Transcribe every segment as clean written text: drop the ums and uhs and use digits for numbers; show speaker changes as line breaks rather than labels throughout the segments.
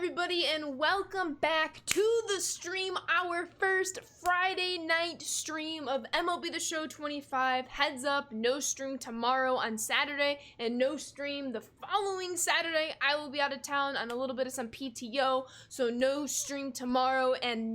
everybody, and welcome back to the stream, our first Friday night stream of MLB The Show 25. Heads up, no stream tomorrow on Saturday, and no stream the following Saturday. I will be out of town on a little bit of some PTO, so no stream tomorrow and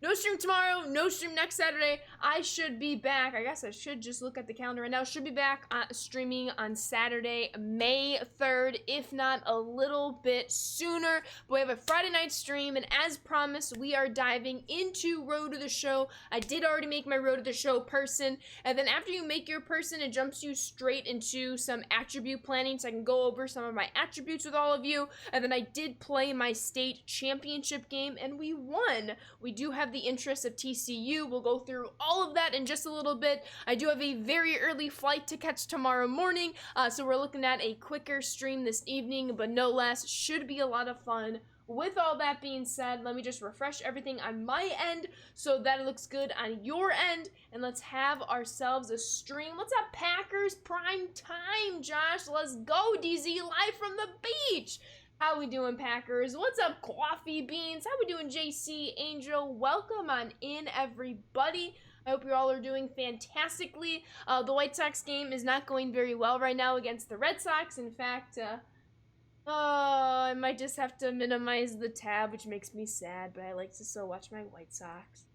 no stream tomorrow, no stream next Saturday. I should be back. I guess I should just look at the calendar right now. Should be back streaming on Saturday, May 3rd, if not a little bit sooner. But we have a Friday night stream, and as promised, we are diving into Road to the Show. I did already make my Road to the Show person, and then after you make your person, it jumps you straight into some attribute planning, so I can go over some of my attributes with all of you. And then I did play my state championship game, and we won. We do have the interest of TCU. We'll go through all of that in just a little bit. I do have a very early flight to catch tomorrow morning, so we're looking at a quicker stream this evening, but no less. Should be a lot of fun. With all that being said, let me just refresh everything on my end so that it looks good on your end, and let's have ourselves a stream. What's up, Packers? Prime time, Josh. Let's go, DZ, live from the beach. How we doing, Packers? What's up, Coffee Beans? How we doing, JC Angel? Welcome on in, everybody. I hope you all are doing fantastically. The White Sox game is not going very well right now against the Red Sox. In fact, I might just have to minimize the tab, which makes me sad, but I like to still watch my White Sox.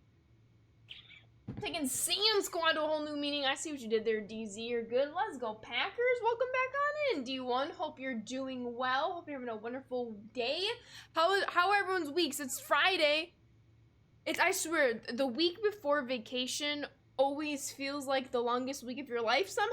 Taking Sam Squad to a whole new meaning. I see what you did there, DZ. You're good. Let's go, Packers. Welcome back on in, D1. Hope you're doing well. Hope you're having a wonderful day. How are everyone's weeks? It's Friday. I swear, the week before vacation always feels like the longest week of your life somehow.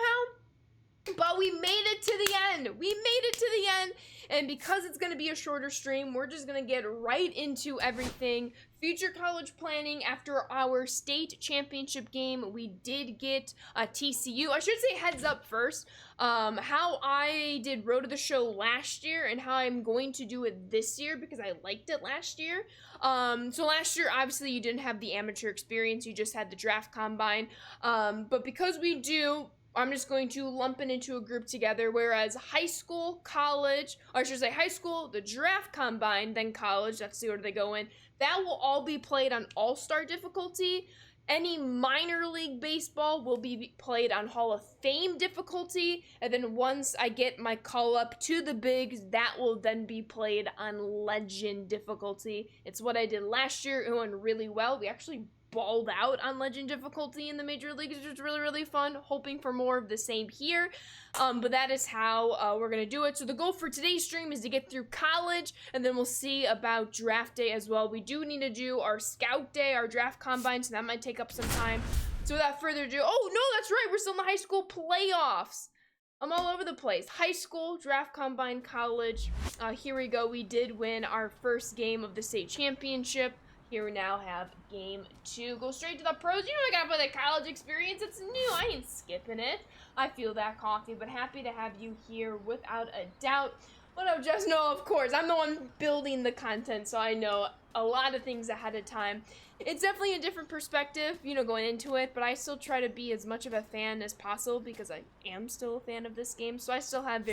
But we made it to the end. We made it to the end. And because it's going to be a shorter stream, we're just going to get right into everything. Future college planning after our state championship game. We did get a TCU. I should say heads up first. How I did Road to the Show last year and how I'm going to do it this year because I liked it last year. So last year, obviously, you didn't have the amateur experience. You just had the draft combine. But because we do, I'm just going to lump it into a group together, whereas high school, college, or I should say high school, the draft combine, then college, that's the order they go in, that will all be played on all-star difficulty. Any minor league baseball will be played on Hall of Fame difficulty, and then once I get my call up to the bigs, that will then be played on legend difficulty. It's what I did last year. It went really well. We actually balled out on legend difficulty in the major leagues, which was really, really fun. Hoping for more of the same here. But that is how we're gonna do it. So the goal for today's stream is to get through college, and then we'll see about draft day as well. We do need to do our scout day, our draft combine, so that might take up some time. So without further ado, oh no, that's right, we're still in the high school playoffs. I'm all over the place. High school, draft combine, college. Here we go. We did win our first game of the state championship. Here we now have game 2. Go straight to the pros. You know I gotta play the college experience. It's new. I ain't skipping it. I feel that, Coffee, but happy to have you here without a doubt. What up, Just? No, of course. I'm the one building the content, so I know a lot of things ahead of time. It's definitely a different perspective, you know, going into it, but I still try to be as much of a fan as possible because I am still a fan of this game, so I still have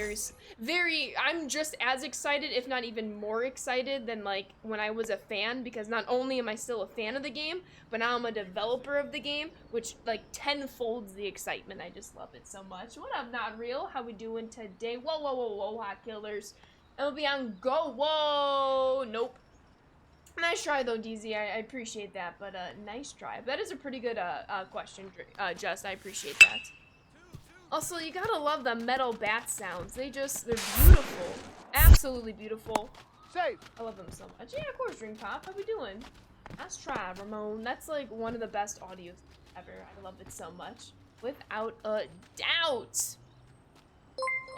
I'm just as excited, if not even more excited than, like, when I was a fan, because not only am I still a fan of the game, but now I'm a developer of the game, which, like, tenfolds the excitement. I just love it so much. What up, Not Real? How we doing today? Whoa, whoa, whoa, whoa, Hot Killers. It'll be on go. Whoa, nope. Nice try, though, DZ. I appreciate that, but nice try. That is a pretty good question, Just. I appreciate that. Also, you gotta love the metal bat sounds. They're beautiful. Absolutely beautiful.
Safe.
I love them so much. Yeah, of course, Dream Pop. How we doing? Nice try, Ramon. That's, like, one of the best audios ever. I love it so much. Without a doubt.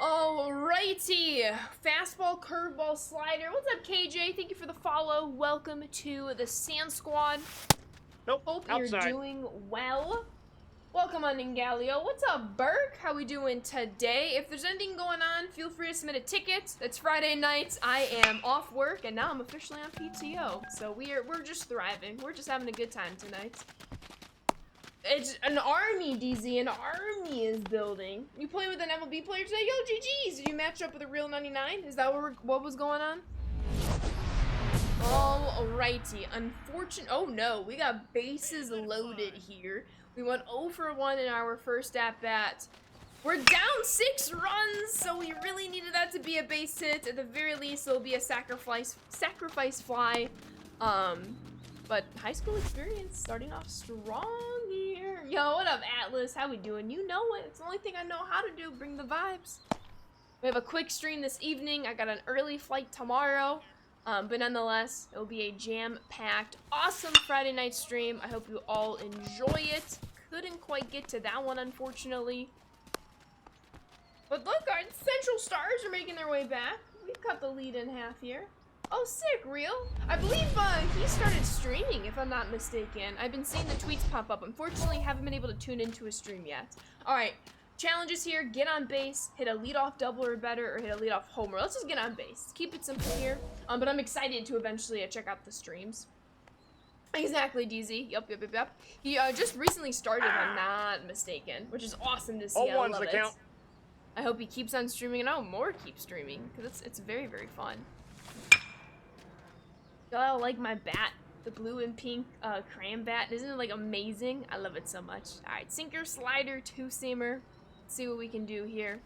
Alrighty, fastball, curveball, slider. What's up, KJ? Thank you for the follow. Welcome to the Sand Squad.
Nope.
Hope you're doing well. Welcome on in, Galio. What's up, Burke? How we doing today? If there's anything going on, feel free to submit a ticket. It's Friday nights. I am off work, and now I'm officially on PTO. So we're just thriving. We're just having a good time tonight. It's an army, DZ. An army is building. You play with an MLB player today? Yo, GG's. Did you match up with a real 99? Is that what was going on? Alrighty, oh no, we got bases loaded here. We went 0 for 1 in our first at-bat. We're down 6 runs, so we really needed that to be a base hit. At the very least, it'll be a sacrifice fly. But high school experience, starting off strong here. Yo, what up, Atlas? How we doing? You know it. It's the only thing I know how to do. Bring the vibes. We have a quick stream this evening. I got an early flight tomorrow. But nonetheless, it'll be a jam-packed, awesome Friday night stream. I hope you all enjoy it. Couldn't quite get to that one, unfortunately. But look, our Central Stars are making their way back. We've cut the lead in half here. Oh, sick, Real. I believe he started streaming, if I'm not mistaken. I've been seeing the tweets pop up. Unfortunately, haven't been able to tune into a stream yet. All right, challenges here. Get on base, hit a leadoff double or better, or hit a leadoff homer. Let's just get on base. Keep it simple here. But I'm excited to eventually check out the streams. Exactly, DZ. Yep. He just recently started, if I'm not mistaken, which is awesome to see. I love it. I hope he keeps on streaming, and I'll more keep streaming, because it's very, very fun. I like my bat, the blue and pink crayon bat. Isn't it, like, amazing? I love it so much. All right, sinker, slider, two-seamer. Let's see what we can do here.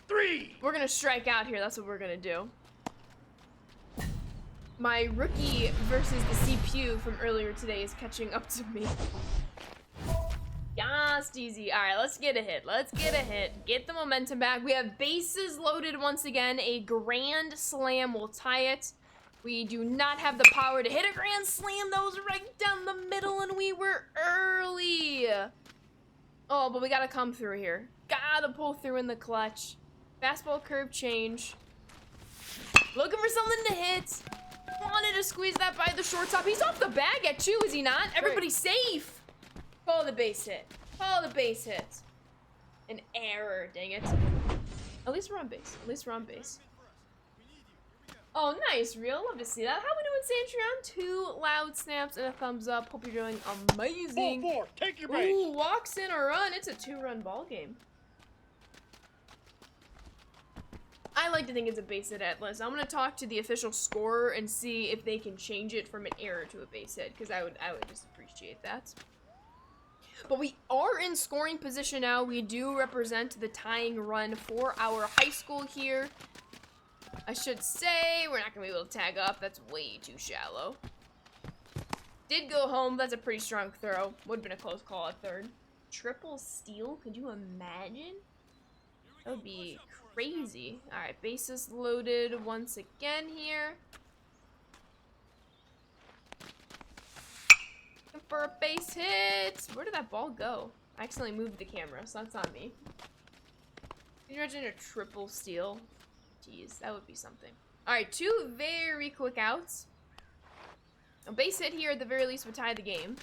3!
We're going to strike out here. That's what we're going to do. My rookie versus the CPU from earlier today is catching up to me. Yes, easy. All right, let's get a hit. Get the momentum back. We have bases loaded once again. A grand slam will tie it. We do not have the power to hit a grand slam. That was right down the middle, and we were early. Oh, but we gotta come through here. Gotta pull through in the clutch. Fastball curve change. Looking for something to hit. Wanted to squeeze that by the shortstop. He's off the bag at 2, is he not? Everybody's safe. Call the base hit. An error, dang it. At least we're on base. Oh, nice, Real. Love to see that. How we doing, Santrion? 2 loud snaps and a thumbs up. Hope you're doing amazing.
4-4. Take your base.
Ooh, walks in a run. It's a 2-run ball game. I like to think it's a base hit, Atlas. I'm gonna talk to the official scorer and see if they can change it from an error to a base hit, because I would just appreciate that. But we are in scoring position now. We do represent the tying run for our high school here. I should say we're not gonna be able to tag up. That's way too shallow. Did go home. That's a pretty strong throw. Would have been a close call at third. Triple steal? Could you imagine? That would be crazy. All right, bases loaded once again here. Looking for a base hit. Where did that ball go? I accidentally moved the camera, so that's on me. Can you imagine a triple steal? Jeez, that would be something. All right, 2 very quick outs. A base hit here at the very least would tie the game.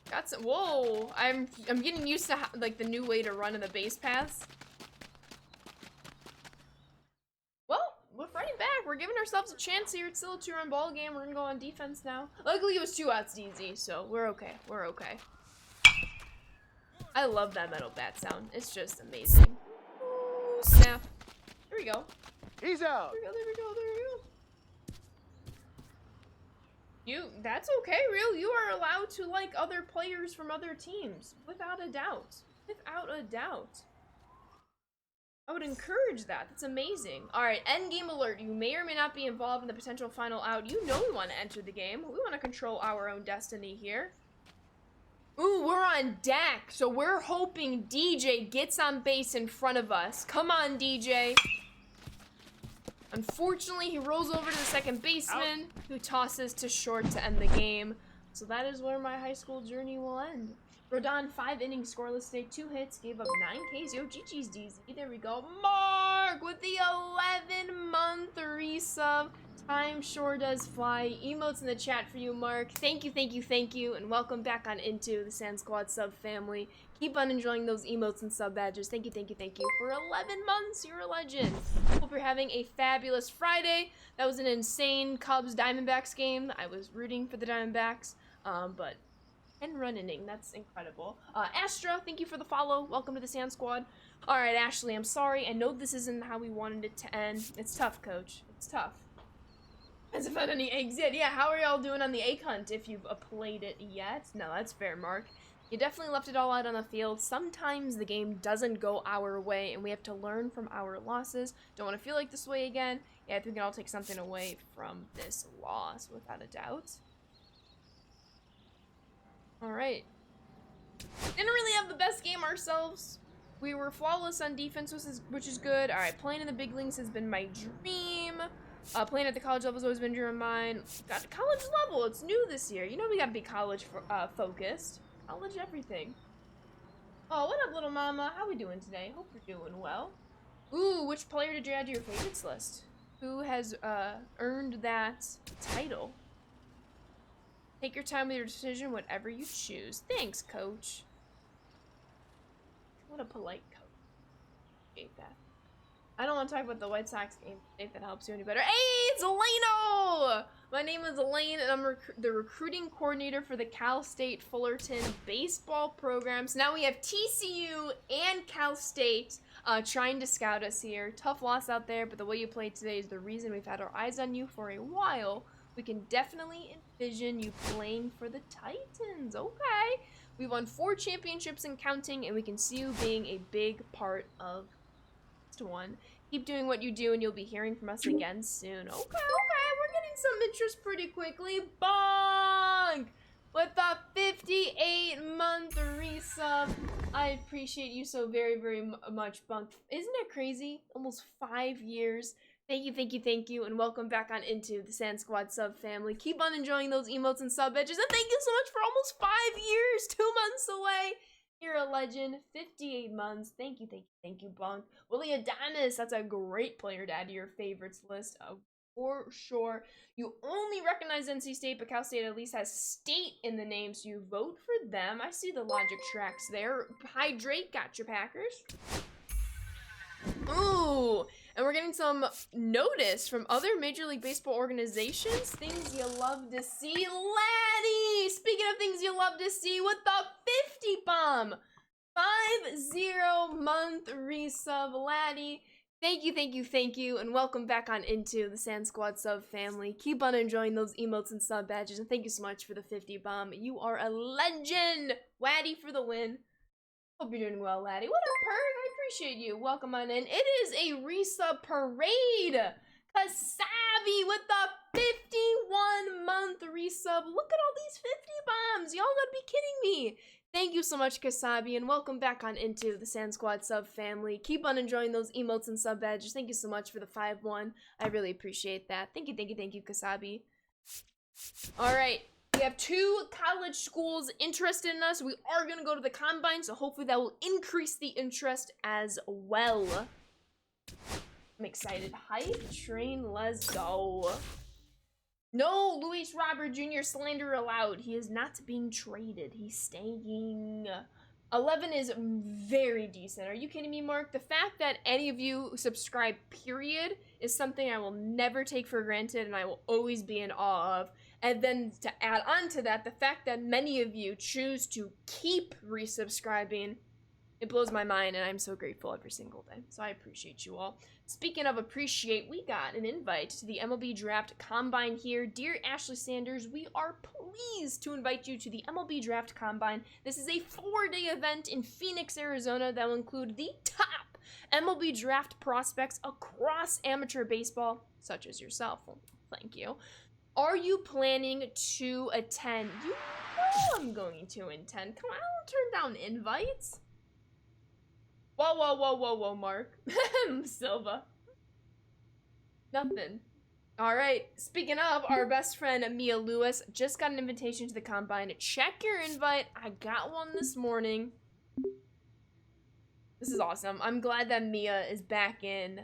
Got some. Whoa! I'm getting used to like the new way to run in the base paths. Well, we're fighting back. We're giving ourselves a chance here. It's still a 2-run ball game. We're gonna go on defense now. Luckily, it was 2 outs, DZ, so we're okay. I love that metal bat sound. It's just amazing. Ooh, snap. There we go.
He's out.
There we go. That's okay, Real. You are allowed to like other players from other teams. Without a doubt. I would encourage that. That's amazing. Alright, end game alert. You may or may not be involved in the potential final out. You know we want to enter the game. We want to control our own destiny here. Ooh, we're on deck. So we're hoping DJ gets on base in front of us. Come on, DJ. Unfortunately, he rolls over to the second baseman, who tosses to short to end the game. So that is where my high school journey will end. Rodon, 5 innings, scoreless today, 2 hits, gave up 9 Ks. Yo, GG's DZ. There we go. Mark with the 11-month resub. Time sure does fly. Emotes in the chat for you, Mark. Thank you, and welcome back on into the Sand Squad sub family. Keep on enjoying those emotes and sub badges. Thank you. For 11 months, you're a legend. Hope you're having a fabulous Friday. That was an insane Cubs-Diamondbacks game. I was rooting for the Diamondbacks, but 10-run inning. That's incredible. Astra, thank you for the follow. Welcome to the Sand Squad. All right, Ashley, I'm sorry. I know this isn't how we wanted it to end. It's tough, Coach. It's tough. Hasn't found any eggs yet. Yeah, how are y'all doing on the egg hunt if you've played it yet? No, that's fair, Mark. You definitely left it all out on the field. Sometimes the game doesn't go our way, and we have to learn from our losses. Don't want to feel like this way again. Yeah, I think we can all take something away from this loss, without a doubt. Alright. Didn't really have the best game ourselves. We were flawless on defense, which is good. Alright, playing in the big leagues has been my dream. Playing at the college level has always been a dream of mine. Got to college level. It's new this year. You know we gotta be college focused. College everything. Oh, what up, little mama? How we doing today? Hope you're doing well. Ooh, which player did you add to your favorites list? Who has earned that title? Take your time with your decision, whatever you choose. Thanks, coach. What a polite coach. Appreciate that. I don't want to talk about the White Sox game if that helps you any better. Hey, it's Eleno! My name is Elaine, and I'm the recruiting coordinator for the Cal State Fullerton baseball program. So now we have TCU and Cal State trying to scout us here. Tough loss out there, but the way you played today is the reason we've had our eyes on you for a while. We can definitely envision you playing for the Titans. Okay. We won 4 championships and counting, and we can see you being a big part of one. Keep doing what you do and you'll be hearing from us again soon. Okay, we're getting some interest pretty quickly. Bonk! With the 58-month resub. I appreciate you so very, very much, Bonk. Isn't it crazy? Almost 5 years. Thank you, and welcome back on into the Sand Squad sub family. Keep on enjoying those emotes and sub edges, and thank you so much for almost 5 years, 2 months away. You're a legend. 58 months. Thank you, Bonk. Willie Adonis, that's a great player to add to your favorites list, for sure. You only recognize NC State, but Cal State at least has state in the name, so you vote for them. I see the logic tracks there. Hydrate, got your Packers. Ooh, and we're getting some notice from other Major League Baseball organizations. Things you love to see. Laddie! Speaking of things you love to see, with the 50 bomb. 50-month resub, Laddie. Thank you, and welcome back on into the Sand Squad sub family. Keep on enjoying those emotes and sub badges, and thank you so much for the 50 bomb. You are a legend! Laddie for the win. Hope you're doing well, Laddie. What up, Perk? I appreciate you. Welcome on in. It is a resub parade. Kasabi with the 51-month resub. Look at all these 50 bombs. Y'all gotta be kidding me. Thank you so much, Kasabi, and welcome back on into the Sand Squad sub family. Keep on enjoying those emotes and sub badges. Thank you so much for the 5-1. I really appreciate that. Thank you, Kasabi. All right. We have 2 college schools interested in us. We are going to go to the combine, so hopefully that will increase the interest as well. I'm excited. Hype train, let's go. No Luis Robert Jr. slander allowed. He is not being traded. He's staying. 11 is very decent. Are you kidding me, Mark? The fact that any of you subscribe, period, is something I will never take for granted and I will always be in awe of. And then to add on to that, the fact that many of you choose to keep resubscribing, it blows my mind, and I'm so grateful every single day. So I appreciate you all. Speaking of appreciate, we got an invite to the MLB Draft Combine here. Dear Ashley Sanders, we are pleased to invite you to the MLB Draft Combine. This is a 4-day event in Phoenix, Arizona that will include the top MLB Draft prospects across amateur baseball, such as yourself. Well, thank you. Are you planning to attend? You know I'm going to attend. Come on, I don't turn down invites. Whoa, Mark. Silva. Nothing. All right, speaking of, our best friend, Mia Lewis, just got an invitation to the combine. Check your invite. I got one this morning. This is awesome. I'm glad that Mia is back in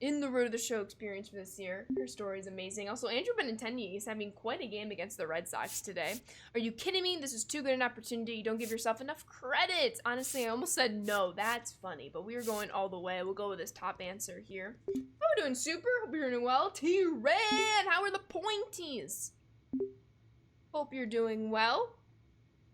the Road to the Show experience for this year. Her story is amazing. Also, Andrew Benintendi is having quite a game against the Red Sox today. Are you kidding me? This is too good an opportunity. You don't give yourself enough credit. Honestly, I almost said no. That's funny, but we are going all the way. We'll go with this top answer here. How are we doing, Super? Hope you're doing well. T-Red, how are the pointies? Hope you're doing well.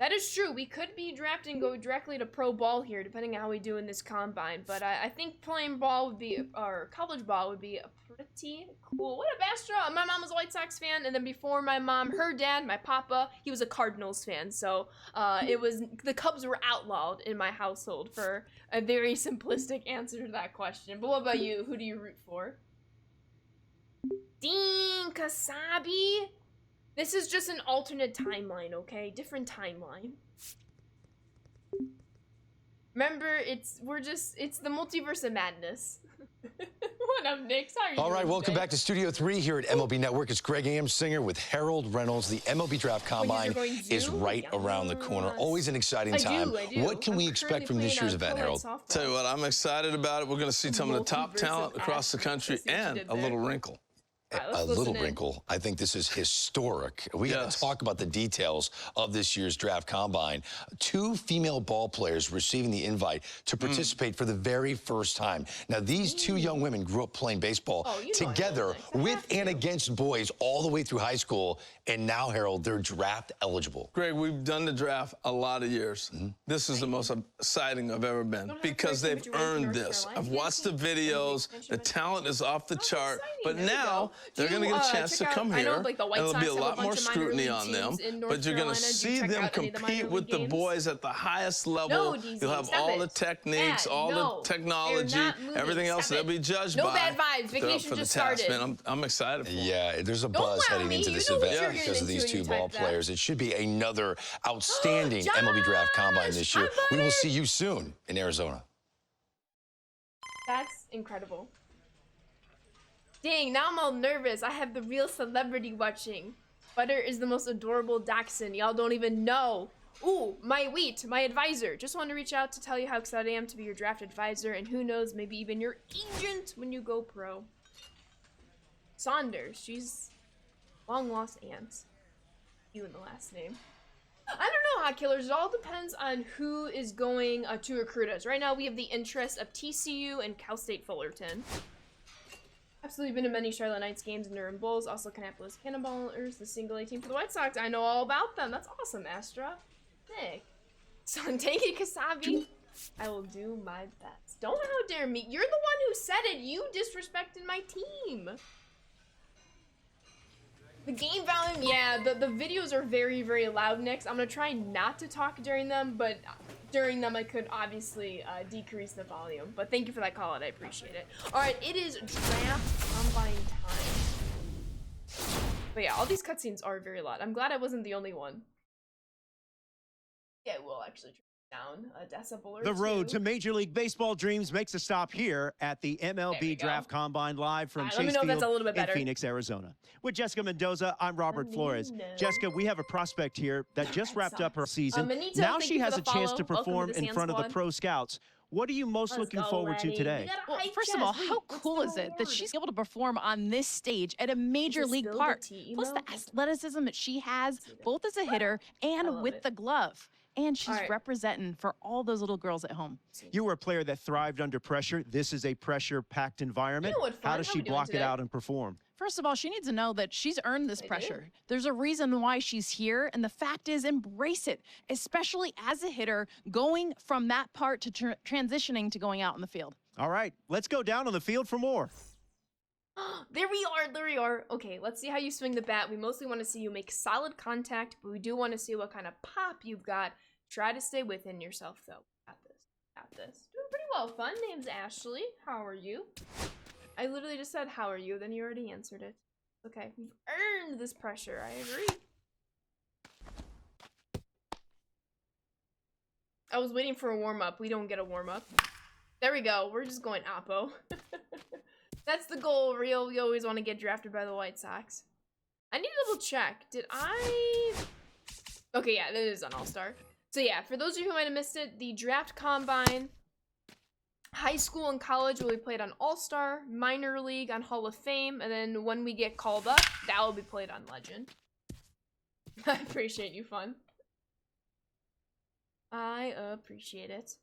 That is true. We could be drafted and go directly to pro ball here, depending on how we do in this combine. But I think playing ball would be, or college ball would be pretty cool. What up, Astro? My mom was a White Sox fan, and then before my mom, her dad, my papa, he was a Cardinals fan. So the Cubs were outlawed in my household for a very simplistic answer to that question. But what about you? Who do you root for? Dean Kasabi? This is just an alternate timeline, okay? Different timeline. Remember, it's the multiverse of madness. What up, Nick? How are you
All right,
doing
welcome
today?
back to Studio 3 here at MLB Network. It's Greg Amsinger with Harold Reynolds. The MLB Draft Combine is right around the corner. Always an exciting time.
I do.
What can we expect from this year's event, Harold?
Tell you what, I'm excited about it. We're going to see some of the top
Multiverse
talent
of
across the country
Ashley. I see what you
and
did
a little
there.
wrinkle.
All right, let's
A
listen
little
in.
wrinkle. I think this is historic. We got to
Yes.
talk about the details of this year's draft combine. 2 female ball players receiving the invite to participate for the very first time. Now, these 2 young women grew up playing baseball
Oh, you know I know
together
this. I
with
have to.
and against boys all the way through high school. And now, Harold, they're draft eligible.
Greg, we've done the draft a lot of years. This is the most exciting I've ever been
Don't have
because
to break
they've
into
earned
North
this.
Carolina.
I've watched the videos. The talent is off the chart. But
exciting. There we
now
go.
they're
Do
going to
you,
get a chance to
check out-
come
I
here.
know, like, the White
and there'll be a
Sox have a
lot more
bunch of minor
scrutiny
league
on them.
teams in North
But you're going to
Carolina. Do you
see
check
them
out any of the minor
compete with
league
the
games?
boys at the highest level.
No, DZ,
You'll have
stop
all
it.
the techniques,
Dad,
all
no.
the technology,
They're not moving.
everything else
Stop
they'll
it.
be judged
No
by.
bad vibes. Vacation
for the
just
task,
started.
man. I'm excited for them.
Yeah, there's a
Don't
buzz
wow
heading
me.
into
You
this
know what
event
you're
because
getting
of these
into when
2
you
ball
type that.
players. It should be another outstanding MLB Draft Combine this year.
I'm
We will
honored.
see you soon in Arizona.
That's incredible. Dang, now I'm all nervous. I have the real celebrity watching. Butter is the most adorable dachshund. Y'all don't even know. Ooh, my advisor. Just wanted to reach out to tell you how excited I am to be your draft advisor, and who knows, maybe even your agent when you go pro. Saunders, she's long lost aunt. You in the last name. I don't know, Hot Killers. It all depends on who is going to recruit us. Right now, we have the interest of TCU and Cal State Fullerton. Absolutely been to many Charlotte Knights games and Durham Bulls. Also, Kannapolis Cannonballers, the single A team for the White Sox. I know all about them. That's awesome, Astra. Nick. Santeki Kasabi. I will do my best. Don't how dare me. You're the one who said it. You disrespected my team. The game volume, yeah, the videos are very, very loud, Nick. I'm going to try not to talk during them, but during them I could obviously decrease the volume. But thank you for that call out. I appreciate it. All right, it is draft combine time. But yeah, all these cutscenes are very loud. I'm glad I wasn't the only one. Yeah, we'll actually turn down a decibel or
The road
two.
to Major League Baseball dreams makes a stop here at the
There we
MLB
go.
Draft Combine live from
All right, let me
Chase
know if that's
Field
a little bit
in
better.
Phoenix, Arizona. With Jessica Mendoza, I'm Robert
Let me
Flores.
know.
Jessica, we have a prospect here that just
Red
wrapped up her
Sox.
season.
Manito,
Now
thank
she
you for
has
the
a chance
follow.
to
Welcome to
perform
the
in
Sand
front of the
Squad.
pro scouts. What are you most
Let's
looking
go,
forward to
Laddie.
today?
We got a
Well,
hype
first
chest.
of all,
Wait,
how
what's
cool
the
is it that
reward?
she's able to perform on this stage at a major
Just
league
spill the
park?
tea
Plus the
emote?
athleticism that she has, both as a hitter
I
and
love
with
it.
the glove. And she's
right.
representing for all those little girls at home.
You were a player that thrived under pressure. This is a pressure-packed environment.
You know what
How
fun?
does
How
she
we doing
block it
today?
out and perform?
First of all, she needs to know that she's earned this
I do.
pressure. There's a reason why she's here, and the fact is, embrace it, especially as a hitter, going from that part to transitioning to going out in the field.
All right, let's go down on the field for more.
There we are, there we are. Okay, let's see how you swing the bat. We mostly want to see you make solid contact, but we do want to see what kind of pop you've got. Try to stay within yourself, though. Got this, got this. Doing pretty well, fun. Name's Ashley. How are you? I literally just said, how are you? Then you already answered it. Okay, you've earned this pressure. I agree. I was waiting for a warm-up. We don't get a warm-up. There we go. We're just going Oppo. That's the goal, Real. We always want to get drafted by the White Sox. I need to double check. Did I... Okay, yeah, that is an all-star. So yeah, for those of you who might have missed it, the draft combine, high school and college will be played on All-Star, minor league on Hall of Fame, and then when we get called up, that will be played on Legend. I appreciate you, Fun. I appreciate it.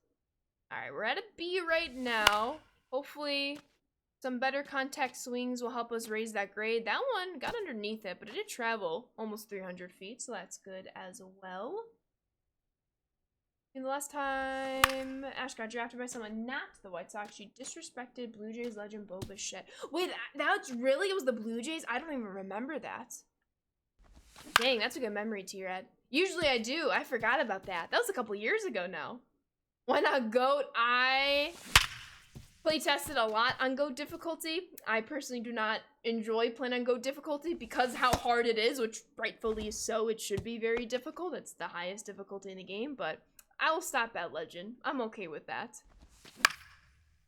Alright, we're at a B right now. Hopefully some better contact swings will help us raise that grade. That one got underneath it, but it did travel almost 300 feet, so that's good as well. The last time Ash got drafted by someone not the White Sox, she disrespected Blue Jays legend Bo Bichette. Wait, that's really? It was the Blue Jays? I don't even remember that. Dang, that's a good memory, T-Red. Usually I do. I forgot about that. That was a couple years ago now. Why not GOAT? I play tested a lot on GOAT difficulty. I personally do not enjoy playing on GOAT difficulty because how hard it is, which rightfully so, it should be very difficult. It's the highest difficulty in the game, but I will stop at Legend. I'm okay with that.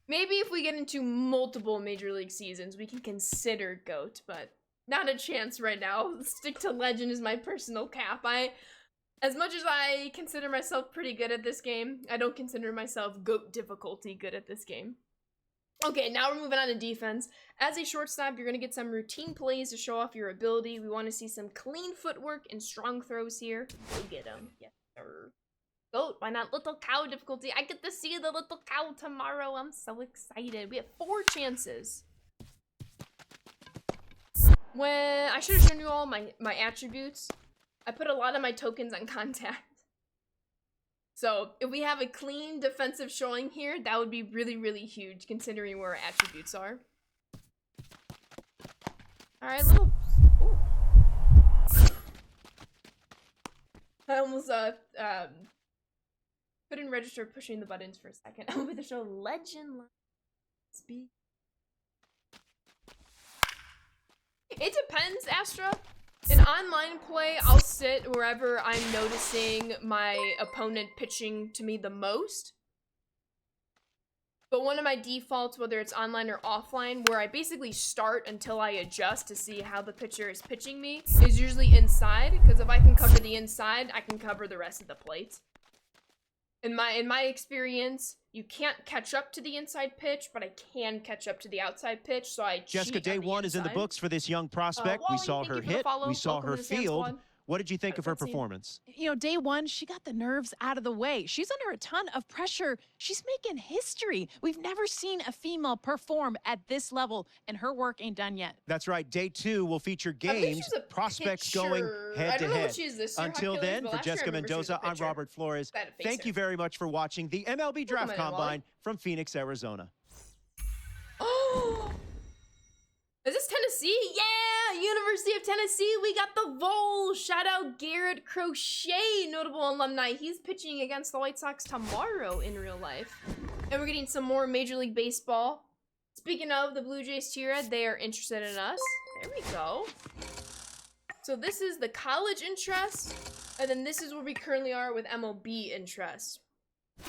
Maybe if we get into multiple Major League seasons, we can consider GOAT, but not a chance right now. Stick to Legend is my personal cap. As much as I consider myself pretty good at this game, I don't consider myself GOAT difficulty good at this game. Okay, now we're moving on to defense. As a shortstop, you're going to get some routine plays to show off your ability. We want to see some clean footwork and strong throws here. Go get them. Yes, sir. GOAT, why not little cow difficulty? I get to see the little cow tomorrow. I'm so excited. We have 4 chances. When I should have shown you all my attributes. I put a lot of my tokens on contact. So if we have a clean defensive showing here, that would be really, really huge considering where our attributes are. Alright, little... Ooh. I almost couldn't register pushing the buttons for a second. I'm with the show Legend Speed. It depends, Astra. In online play, I'll sit wherever I'm noticing my opponent pitching to me the most. But one of my defaults, whether it's online or offline, where I basically start until I adjust to see how the pitcher is pitching me, is usually inside. Because if I can cover the inside, I can cover the rest of the plate. In my experience, you can't catch up to the inside pitch, but I can catch up to the outside pitch, so I
Jessica,
cheat
day
on the
one is in the
inside.
books for this young prospect. We
Wally,
saw
thank
her
you for the
hit,
follow.
we saw
Welcome
her
to the Sand
field.
Squad.
What did you think of her
Let's see.
performance?
You know, day one, she got the nerves out of the way. She's under a ton of pressure. She's making history. We've never seen a female perform at this level, and her work ain't done yet.
That's right. Day 2 will feature
I believe
games,
she's a
prospects
pitcher.
going
I
head to
don't know
head.
what she is this year,
Until
Hot Killers,
then,
but
for
last year I
Jessica
remember she was a
Mendoza, I'm
pitcher.
Robert Flores.
I had to face
Thank
her.
you very much for watching the MLB Draft
Welcome in, Wally.
Combine from Phoenix, Arizona.
Oh! Is this Tennessee? Yeah! University of Tennessee, we got the Vols! Shout out Garrett Crochet, notable alumni. He's pitching against the White Sox tomorrow in real life. And we're getting some more Major League Baseball. Speaking of the Blue Jays tier, they are interested in us. There we go. So this is the college interest, and then this is where we currently are with MLB interest.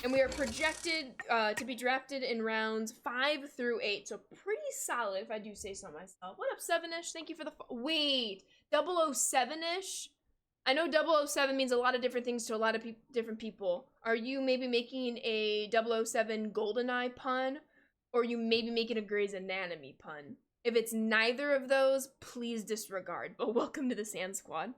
And we are projected to be drafted in rounds 5 through 8. So pretty solid, if I do say so myself. What up, 7ish? Thank you for the... Wait, 007ish? I know 007 means a lot of different things to a lot of different people. Are you maybe making a 007 GoldenEye pun? Or are you maybe making a Grey's Anatomy pun? If it's neither of those, please disregard. But welcome to the Sand Squad.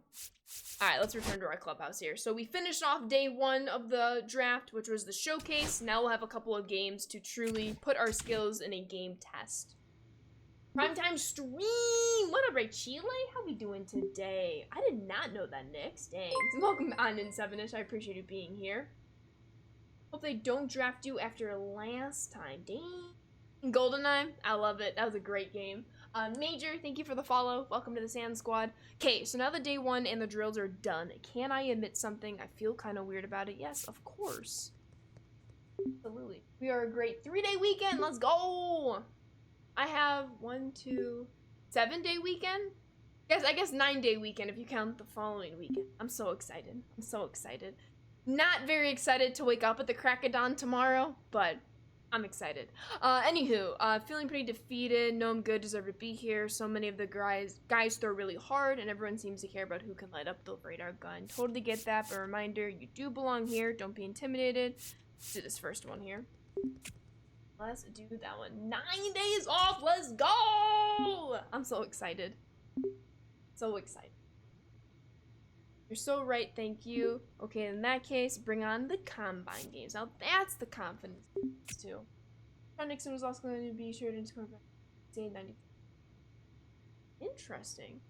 Alright, let's return to our clubhouse here. So we finished off day 1 of the draft, which was the showcase. Now we'll have a couple of games to truly put our skills in a game test. Primetime stream! What up, Ray Chile? How we doing today? I did not know that, Nick. Dang. Welcome on in 7ish. I appreciate you being here. Hope they don't draft you after last time. Dang. GoldenEye, I love it. That was a great game. Major, thank you for the follow. Welcome to the Sand Squad. Okay, so now the day 1 and the drills are done. Can I admit something? I feel kind of weird about it. Yes, of course. Absolutely. We are a great 3-day weekend. Let's go. I have 7-day weekend? Yes, I guess 9-day weekend if you count the following weekend. I'm so excited. I'm so excited. Not very excited to wake up at the crack of dawn tomorrow, but I'm excited. Anywho, feeling pretty defeated. Know I'm good, deserve to be here. So many of the guys throw really hard, and everyone seems to care about who can light up the radar gun. Totally get that, but a reminder, you do belong here. Don't be intimidated. Let's do this first one here. Let's do that one. 9 days off. Let's go. I'm so excited. So excited. You're so right. Thank you. Okay, in that case, bring on the combine games. Now that's the confidence too. John Nixon was also going to be sure to score day 90. Interesting.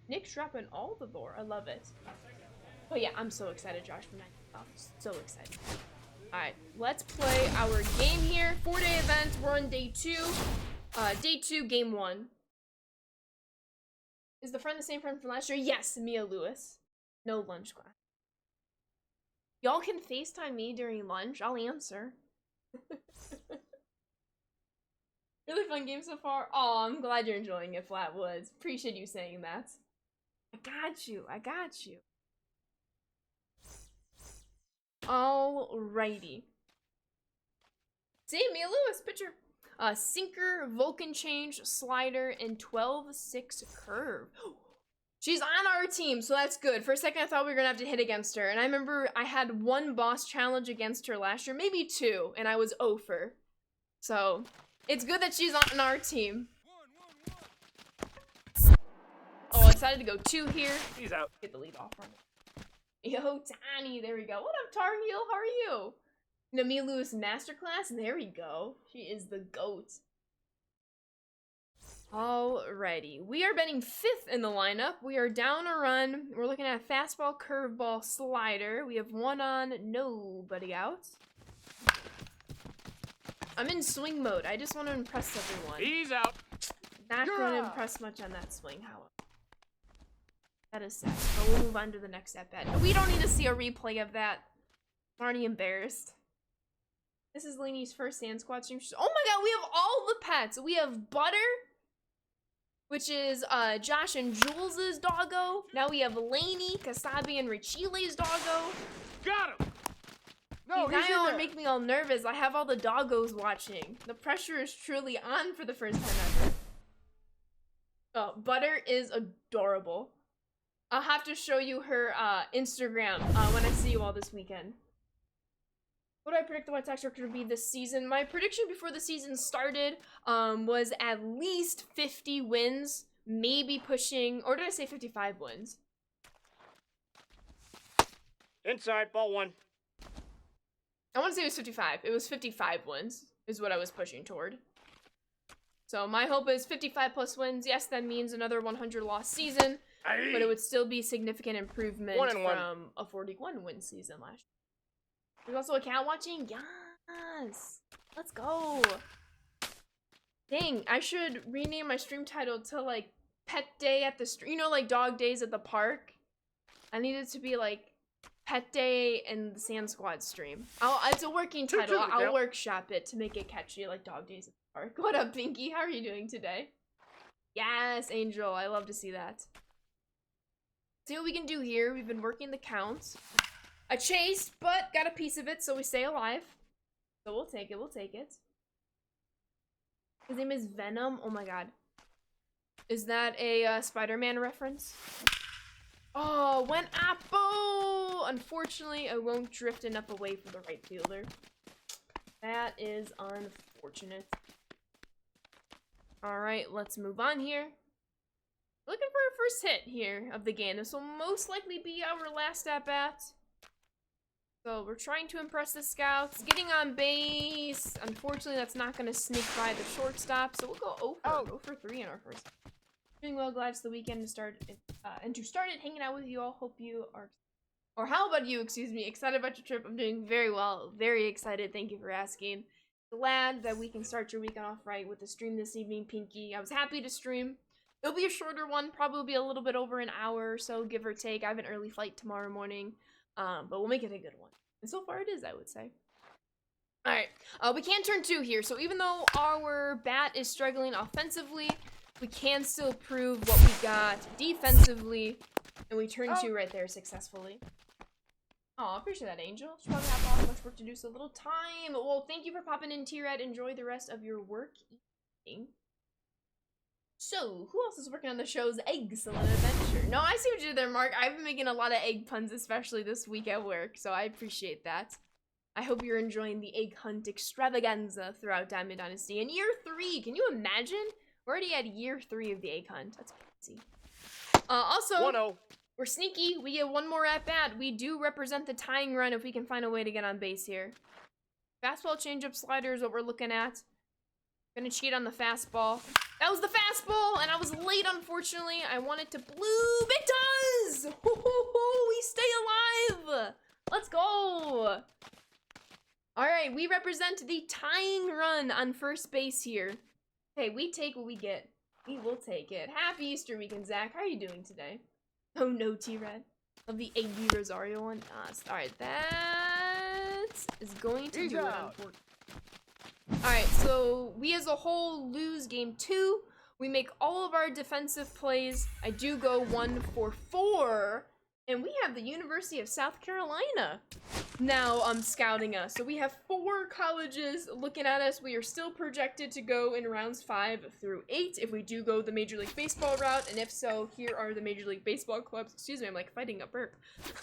Nick's dropping all the lore. I love it. Oh yeah, I'm so excited, Josh, for Oh, so excited. Alright, let's play our game here. 4-day event. We're on day 2. Day 2, game 1. Is the friend the same friend from last year? Yes, Mia Lewis. No lunch class. Y'all can FaceTime me during lunch. I'll answer. Really fun game so far. Oh, I'm glad you're enjoying it, Flatwoods. Appreciate you saying that. I got you. I got you. Alrighty. See, Mia Lewis, picture. Sinker, Vulcan change, slider, and 12-6 curve. She's on our team, so that's good. For a second, I thought we were gonna have to hit against her. And I remember I had 1 boss challenge against her last year, maybe 2, and I was 0-for. So, it's good that she's on our team. Oh, I decided to go 2 here.
He's out.
Get the lead off on it. Yo, Tani, there we go. What up, Tar Heel? How are you? Mia Lewis Masterclass, there we go. She is the GOAT. Alrighty, we are betting 5th in the lineup. We are down a run. We're looking at fastball, curveball, slider. We have 1 on, nobody out. I'm in swing mode. I just want to impress everyone.
He's out.
Not going to impress much on that swing, however. That is sad. But we'll move on to the next at bat. We don't need to see a replay of that. I'm already embarrassed. This is Lainey's first Sand Squad stream. Oh my god, we have all the pets. We have Butter, which is Josh and Jules' doggo. Now we have Lainey, Kasabi, and Richile's doggo.
Got him. No,
Now
he's in
y'all
there.
make me all nervous. I have all the doggos watching. The pressure is truly on for the first time ever. Oh, Butter is adorable. I'll have to show you her Instagram when I see you all this weekend. What do I predict the White Sox record to be this season? My prediction before the season started was at least 50 wins, maybe pushing, or did I say 55 wins?
Inside, ball 1.
I want to say it was 55. It was 55 wins is what I was pushing toward. So my hope is 55 plus wins. Yes, that means another 100 loss season, but it would still be significant improvement
1-1.
from a 41 win season last year. There's also a cat watching. Yes, let's go. Dang, I should rename my stream title to like Pet Day at the street. You know, like Dog Days at the park. I need it to be like Pet Day and the Sand Squad stream. It's a working title. I'll workshop it to make it catchy, like Dog Days at the park. What up, Pinky? How are you doing today? Yes, Angel. I love to see that. See what we can do here. We've been working the counts. I chased, but got a piece of it, so we stay alive. So we'll take it. We'll take it. His name is Venom. Oh my god. Is that a Spider-Man reference? Oh, went Apple! Unfortunately, I won't drift enough away from the right fielder. That is unfortunate. Alright, let's move on here. Looking for our first hit here of the game. This will most likely be our last at-bat. So we're trying to impress the scouts. Getting on base. Unfortunately, that's not going to sneak by the shortstop. So we'll go 0 for 3 in our first. Doing well, glad it's the weekend to start it, hanging out with you all. Hope you are, or how about you, excuse me, excited about your trip. I'm doing very well, very excited. Thank you for asking. Glad that we can start your weekend off right with the stream this evening, Pinky. I was happy to stream. It'll be a shorter one, probably be a little bit over an hour or so, give or take. I have an early flight tomorrow morning, but we'll make it a good one. And so far it is, I would say. Alright, we can turn 2 here, so even though our bat is struggling offensively, we can still prove what we got defensively, and we turn 2 right there successfully. Oh, I appreciate that, Angel. Should probably have all much work to do, so a little time. Well, thank you for popping in, T-Red. Enjoy the rest of your work evening. So, who else is working on the show's Excellent Adventure? No, I see what you did there, Mark. I've been making a lot of egg puns, especially this week at work, so I appreciate that. I hope you're enjoying the egg hunt extravaganza throughout Diamond Dynasty. In year 3, can you imagine? We're already at year 3 of the egg hunt. That's crazy. Also,
1-0.
we're sneaky. We get 1 more at bat. We do represent the tying run if we can find a way to get on base here. Fastball, changeup, slider is what we're looking at. Gonna cheat on the fastball. That was the fastball, and I was late, unfortunately. I wanted to bloop. It does! We stay alive! Let's go! Alright, we represent the tying run on first base here. Hey, we take what we get. We will take it. Happy Easter weekend, Zach. How are you doing today? Oh no, T-Red. Of the AB Rosario one. Alright, that is going to do it, unfortunately. Alright, so we as a whole lose game 2. We make all of our defensive plays. I do go 1 for 4. And we have the University of South Carolina now scouting us. So we have 4 colleges looking at us. We are still projected to go in rounds 5 through 8 if we do go the Major League Baseball route. And if so, here are the Major League Baseball clubs. Excuse me, I'm like fighting a burp.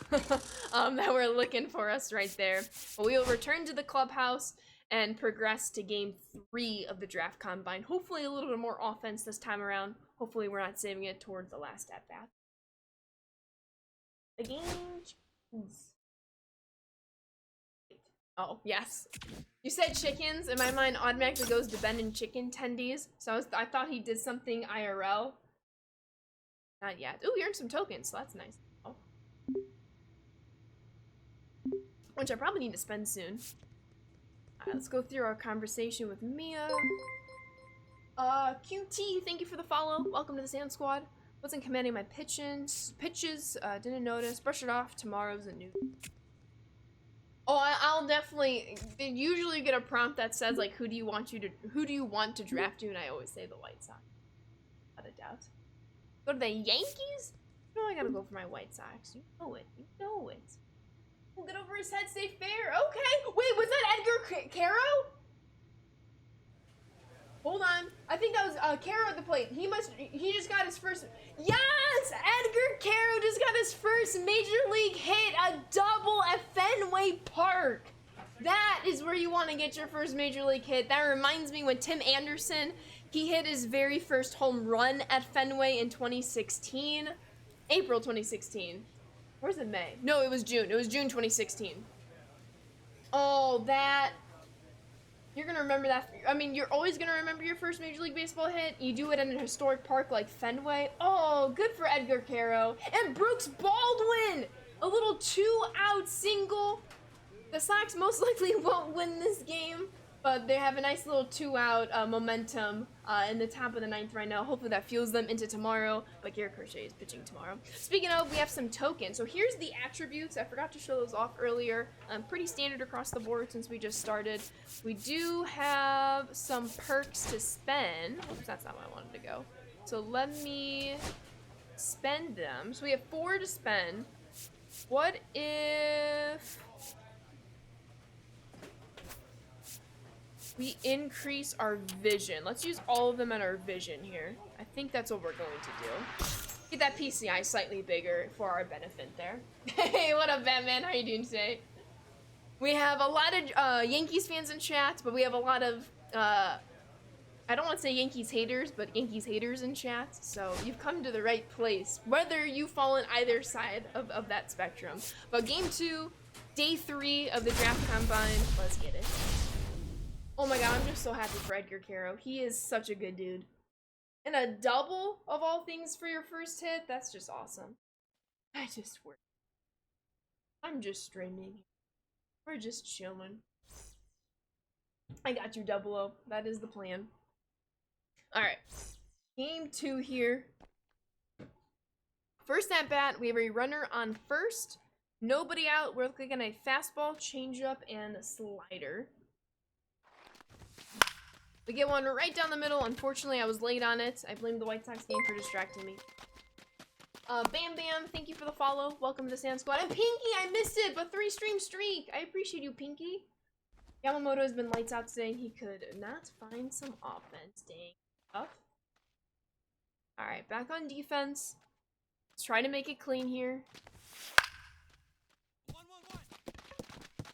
That were looking for us right there. But we will return to the clubhouse and progress to game 3 of the draft combine. Hopefully a little bit more offense this time around. Hopefully we're not saving it towards the last at-bat. The game. Oh, yes. You said chickens. In my mind, automatically goes to Ben and chicken tendies. So I thought he did something IRL. Not yet. Ooh, we earned some tokens, so that's nice. Oh. Which I probably need to spend soon. Alright, let's go through our conversation with Mia. QT, thank you for the follow. Welcome to the Sand Squad. Wasn't commanding my pitches, didn't notice. Brush it off. Tomorrow's a new. Oh, I'll definitely. They usually get a prompt that says like, who do you want to draft you? And I always say the White Sox. Without a doubt. Go to the Yankees? No, I gotta go for my White Sox. You know it. You know it. We'll get over his head. Stay fair. Okay. Wait, was that Edgar Caro? Hold on. I think that was Caro at the plate. He just got his first. Yes! Edgar Caro just got his first Major League hit, a double at Fenway Park. That is where you want to get your first Major League hit. That reminds me when Tim Anderson, he hit his very first home run at Fenway in 2016. April 2016. Or was it May? No, it was June. It was June 2016. Oh, that. You're gonna remember that. I mean, you're always gonna remember your first Major League Baseball hit. You do it in a historic park like Fenway. Oh, good for Edgar Caro. And Brooks Baldwin! A little 2-out single. The Sox most likely won't win this game, but they have a nice little 2-out momentum in the top of the 9th right now. Hopefully that fuels them into tomorrow, but Garrett Crochet is pitching tomorrow. Speaking of, we have some tokens. So here's the attributes. I forgot to show those off earlier. Pretty standard across the board since we just started. We do have some perks to spend. Oops, that's not where I wanted to go. So let me spend them. So we have 4 to spend. What if we increase our vision? Let's use all of them at our vision here. I think that's what we're going to do. Get that PCI slightly bigger for our benefit there. Hey, what up, Batman? How you doing today? We have a lot of Yankees fans in chat, but we have a lot of, I don't want to say Yankees haters, but Yankees haters in chat. So you've come to the right place, whether you fall on either side of that spectrum. But game 2, day 3 of the draft combine. Let's get it. Oh my god, I'm just so happy for Edgar Caro. He is such a good dude. And a double of all things for your first hit? That's just awesome. I just work. I'm just streaming. We're just chilling. I got you, 00. That is the plan. Alright. Game 2 here. First at bat, we have a runner on first. Nobody out. We're looking at a fastball, changeup, and a slider. We get one right down the middle. Unfortunately, I was late on it. I blame the White Sox game for distracting me. Bam Bam, thank you for the follow. Welcome to the Sand Squad. And Pinky, I missed it, but 3-stream streak. I appreciate you, Pinky. Yamamoto has been lights out today. He could not find some offense. Dang. Tough. Alright, back on defense. Let's try to make it clean here.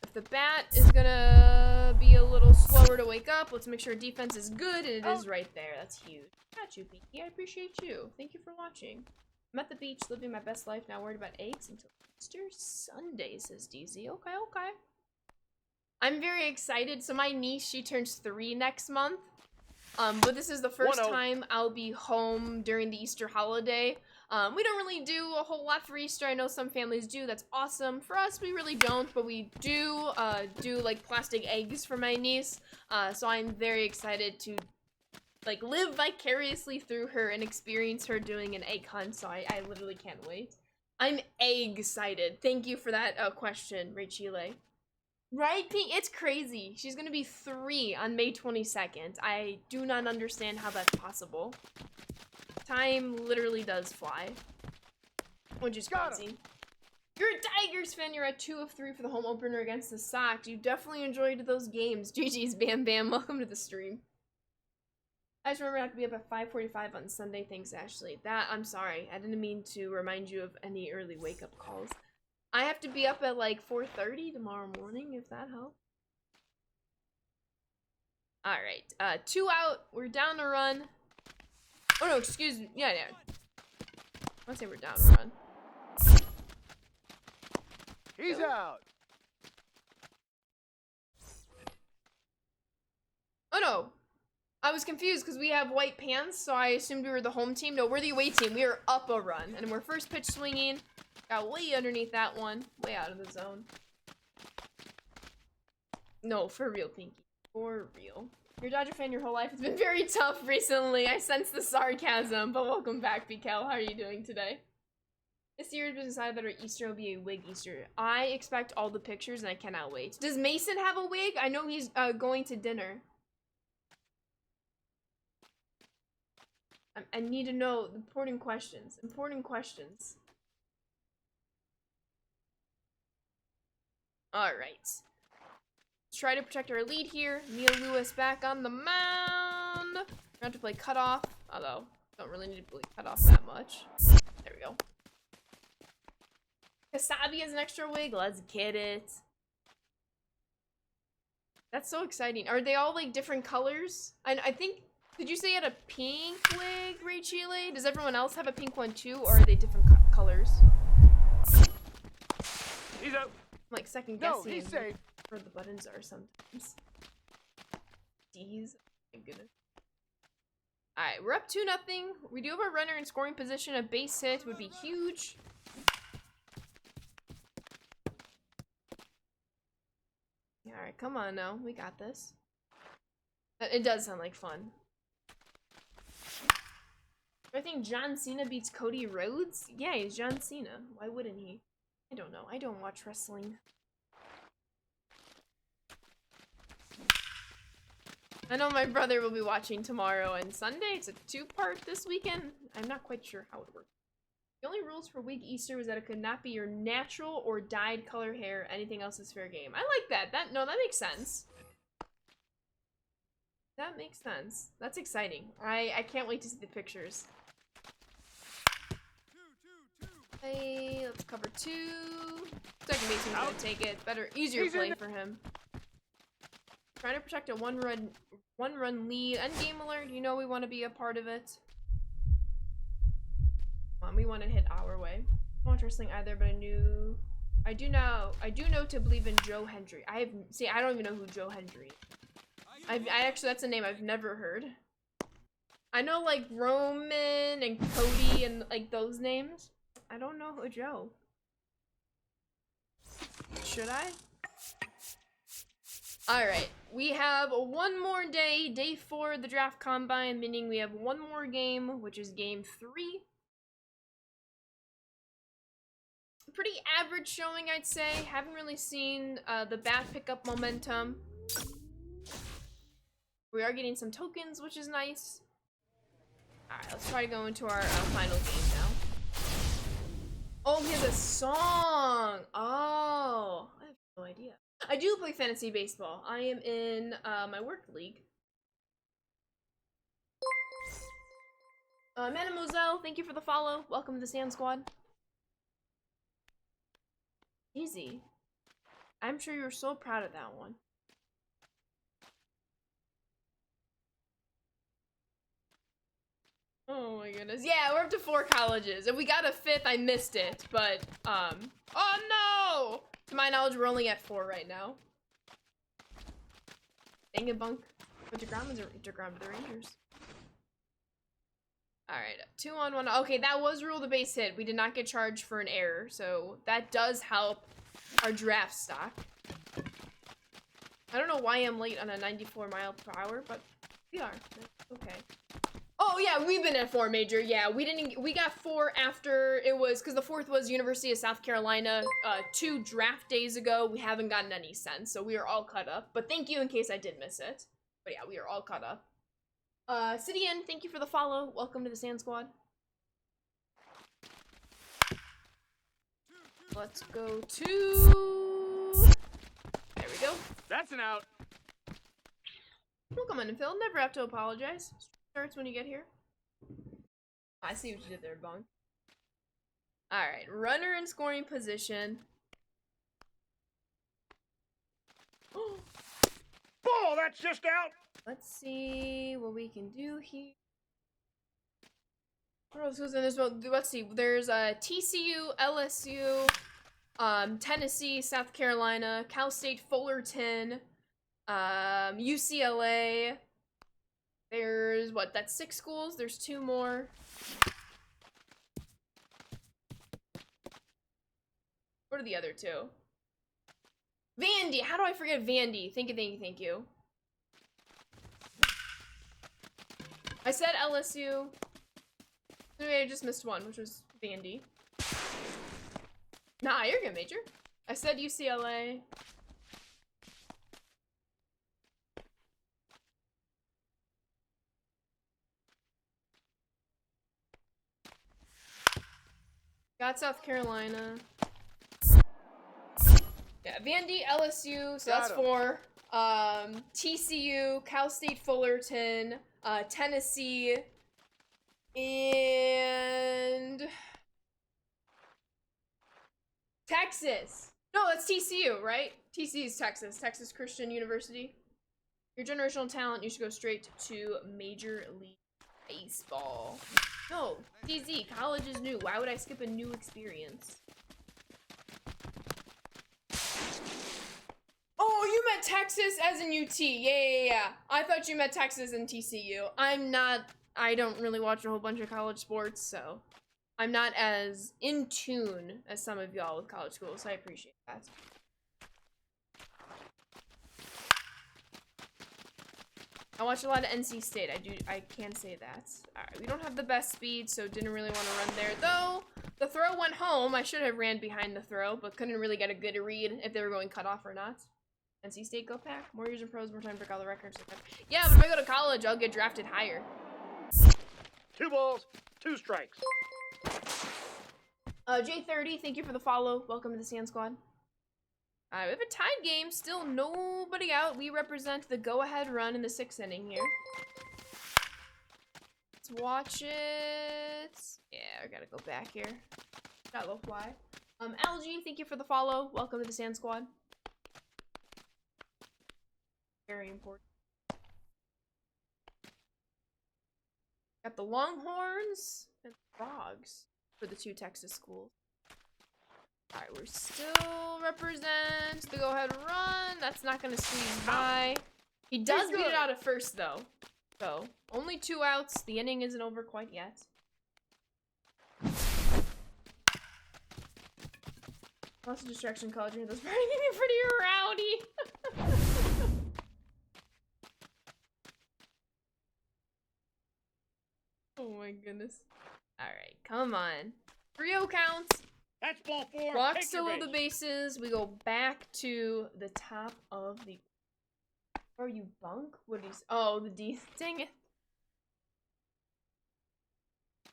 If the bat is gonna be a little slower to wake up, let's make sure defense is good, and it is right there. That's huge. Got you, Pinky. I appreciate you. Thank you for watching. I'm at the beach, living my best life, not worried about eggs until Easter Sunday, says DZ. Okay, okay. I'm very excited. So my niece, she turns 3 next month. But this is the first
1-0.
time I'll be home during the Easter holiday. We don't really do a whole lot for Easter. I know some families do. That's awesome. For us, we really don't, but we do like plastic eggs for my niece. So I'm very excited to like live vicariously through her and experience her doing an egg hunt. So I literally can't wait. I'm egg-cited. Thank you for that question, Rachele. Right, Pink? It's crazy. She's gonna be 3 on May 22nd. I do not understand how that's possible. Time literally does fly. Which is crazy. You're a Tigers fan. You're at 2 of 3 for the home opener against the Sox. You definitely enjoyed those games. GG's Bam Bam. Welcome to the stream. I just remember I have to be up at 5:45 on Sunday. Thanks, Ashley. I'm sorry. I didn't mean to remind you of any early wake-up calls. I have to be up at like 4:30 tomorrow morning, if that helps. Alright, 2 out. We're down to run. Oh no, excuse me. Yeah. I want to say we're down to run.
He's out.
Oh no. I was confused because we have white pants, so I assumed we were the home team. No, we're the away team. We are up a run. And we're first pitch swinging. Got way underneath that one. Way out of the zone. No, for real, Pinky. For real. You're a Dodger fan your whole life. It's been very tough recently. I sense the sarcasm, but welcome back, Pikel. How are you doing today? This year has been decided that our Easter will be a wig Easter. I expect all the pictures and I cannot wait. Does Mason have a wig? I know he's going to dinner. I need to know important questions. Important questions. Alright. Let's try to protect our lead here. Neil Lewis back on the mound. We're gonna have to play cutoff, although don't really need to play cutoff that much. There we go. Kasabi has an extra wig. Let's get it. That's so exciting. Are they all like different colors? I think. Did you say you had a pink wig, Rachele? Does everyone else have a pink one too, or are they different colors?
He's out.
I'm like second
No,
guessing
he's safe.
where the buttons are sometimes. D's. My goodness. Alright, we're up 2-0. We do have a runner in scoring position. A base hit would be huge. Alright, come on now. We got this. It does sound like fun. I think John Cena beats Cody Rhodes? Yeah, he's John Cena. Why wouldn't he? I don't know. I don't watch wrestling. I know my brother will be watching tomorrow and Sunday. It's a 2-part this weekend. I'm not quite sure how it works. The only rules for wig Easter was that it could not be your natural or dyed color hair. Anything else is fair game. I like that. That makes sense. That makes sense. That's exciting. I can't wait to see the pictures. Hey, let's cover 2. Second baseman's gonna take it. Easier play for him. Trying to protect a one run lead. Endgame alert. You know we want to be a part of it. Come on, we want to hit our way. I don't watch wrestling either, but I do know to believe in Joe Hendry. I don't even know who Joe Hendry is. I actually, that's a name I've never heard. I know like Roman and Cody and like those names. I don't know who Joe. Should I? Alright, we have one more day, day 4 of the draft combine, meaning we have one more game, which is game 3. Pretty average showing, I'd say. Haven't really seen the bat pick up momentum. We are getting some tokens, which is nice. Alright, let's try to go into our final game now. Oh, he has a song! Oh, I have no idea. I do play fantasy baseball. I am in my work league. Mademoiselle, thank you for the follow. Welcome to the Sand Squad. Easy. I'm sure you're so proud of that one. Oh my goodness. Yeah, we're up to 4 colleges. If we got a 5th, I missed it. But, oh no! To my knowledge, we're only at 4 right now. Dang it, Bunk. But DeGrom is DeGrom to the Rangers. Alright, 2-on-1. Okay, that was ruled a base hit. We did not get charged for an error, so that does help our draft stock. I don't know why I'm late on a 94 mile per hour, but we are. That's okay. Oh yeah, we've been at 4 major. Yeah, we got 4 after it was, because the 4th was University of South Carolina 2 draft days ago. We haven't gotten any since, so we are all caught up. But thank you in case I did miss it. But yeah, we are all caught up. Sidian, thank you for the follow. Welcome to the Sand Squad. Let's go to... There we go.
That's an out.
Welcome on, Phil. Never have to apologize. Starts when you get here. I see what you did there, Bong. Alright, runner in scoring position.
Ball, that's just out.
Let's see what we can do here. What else goes in this one? Let's see. There's TCU, LSU, Tennessee, South Carolina, Cal State Fullerton, UCLA. There's what? That's 6 schools. There's 2 more. What are the other 2? Vandy. How do I forget Vandy? Thank you, thank you, thank you. I said LSU. Maybe I just missed one, which was Vandy. Nah, you're good, Major. I said UCLA. Got South Carolina. Yeah, Vandy, LSU, so that's 4. TCU, Cal State Fullerton, Tennessee, and Texas. No, that's TCU, right? TCU is Texas. Texas Christian University. Your generational talent, you should go straight to Major League Baseball. No, DZ, college is new. Why would I skip a new experience? Oh, you meant Texas as in UT. Yeah. I thought you meant Texas and TCU. I don't really watch a whole bunch of college sports, so I'm not as in tune as some of y'all with college schools, so I appreciate that. I watch a lot of NC State. I can say that. Alright, we don't have the best speed, so didn't really want to run there. Though, the throw went home. I should have ran behind the throw, but couldn't really get a good read if they were going cut off or not. NC State go pack. More years in pros, more time to break all the records. Yeah, but if I go to college, I'll get drafted higher.
2 balls, 2 strikes.
J30, thank you for the follow. Welcome to the Sand Squad. We have a tied game. Still nobody out. We represent the go-ahead run in the 6th inning here. Let's watch it. Yeah, I gotta go back here. Got low fly. Algie, thank you for the follow. Welcome to the Sand Squad. Very important. Got the Longhorns and the Frogs for the 2 Texas schools. Alright, we're still represent the go-ahead run. That's not gonna squeeze by. He does beat it out at first, though. So, only 2 outs. The inning isn't over quite yet. Lots of distraction college. Those probably gonna be pretty rowdy. Oh my goodness. Alright, come on. 3-0 counts.
That's ball 4.
Clock
Take
still
your
on the
base.
bases. We go back to the top of the... Are you bunk? What do you... Oh, the D... Dang it.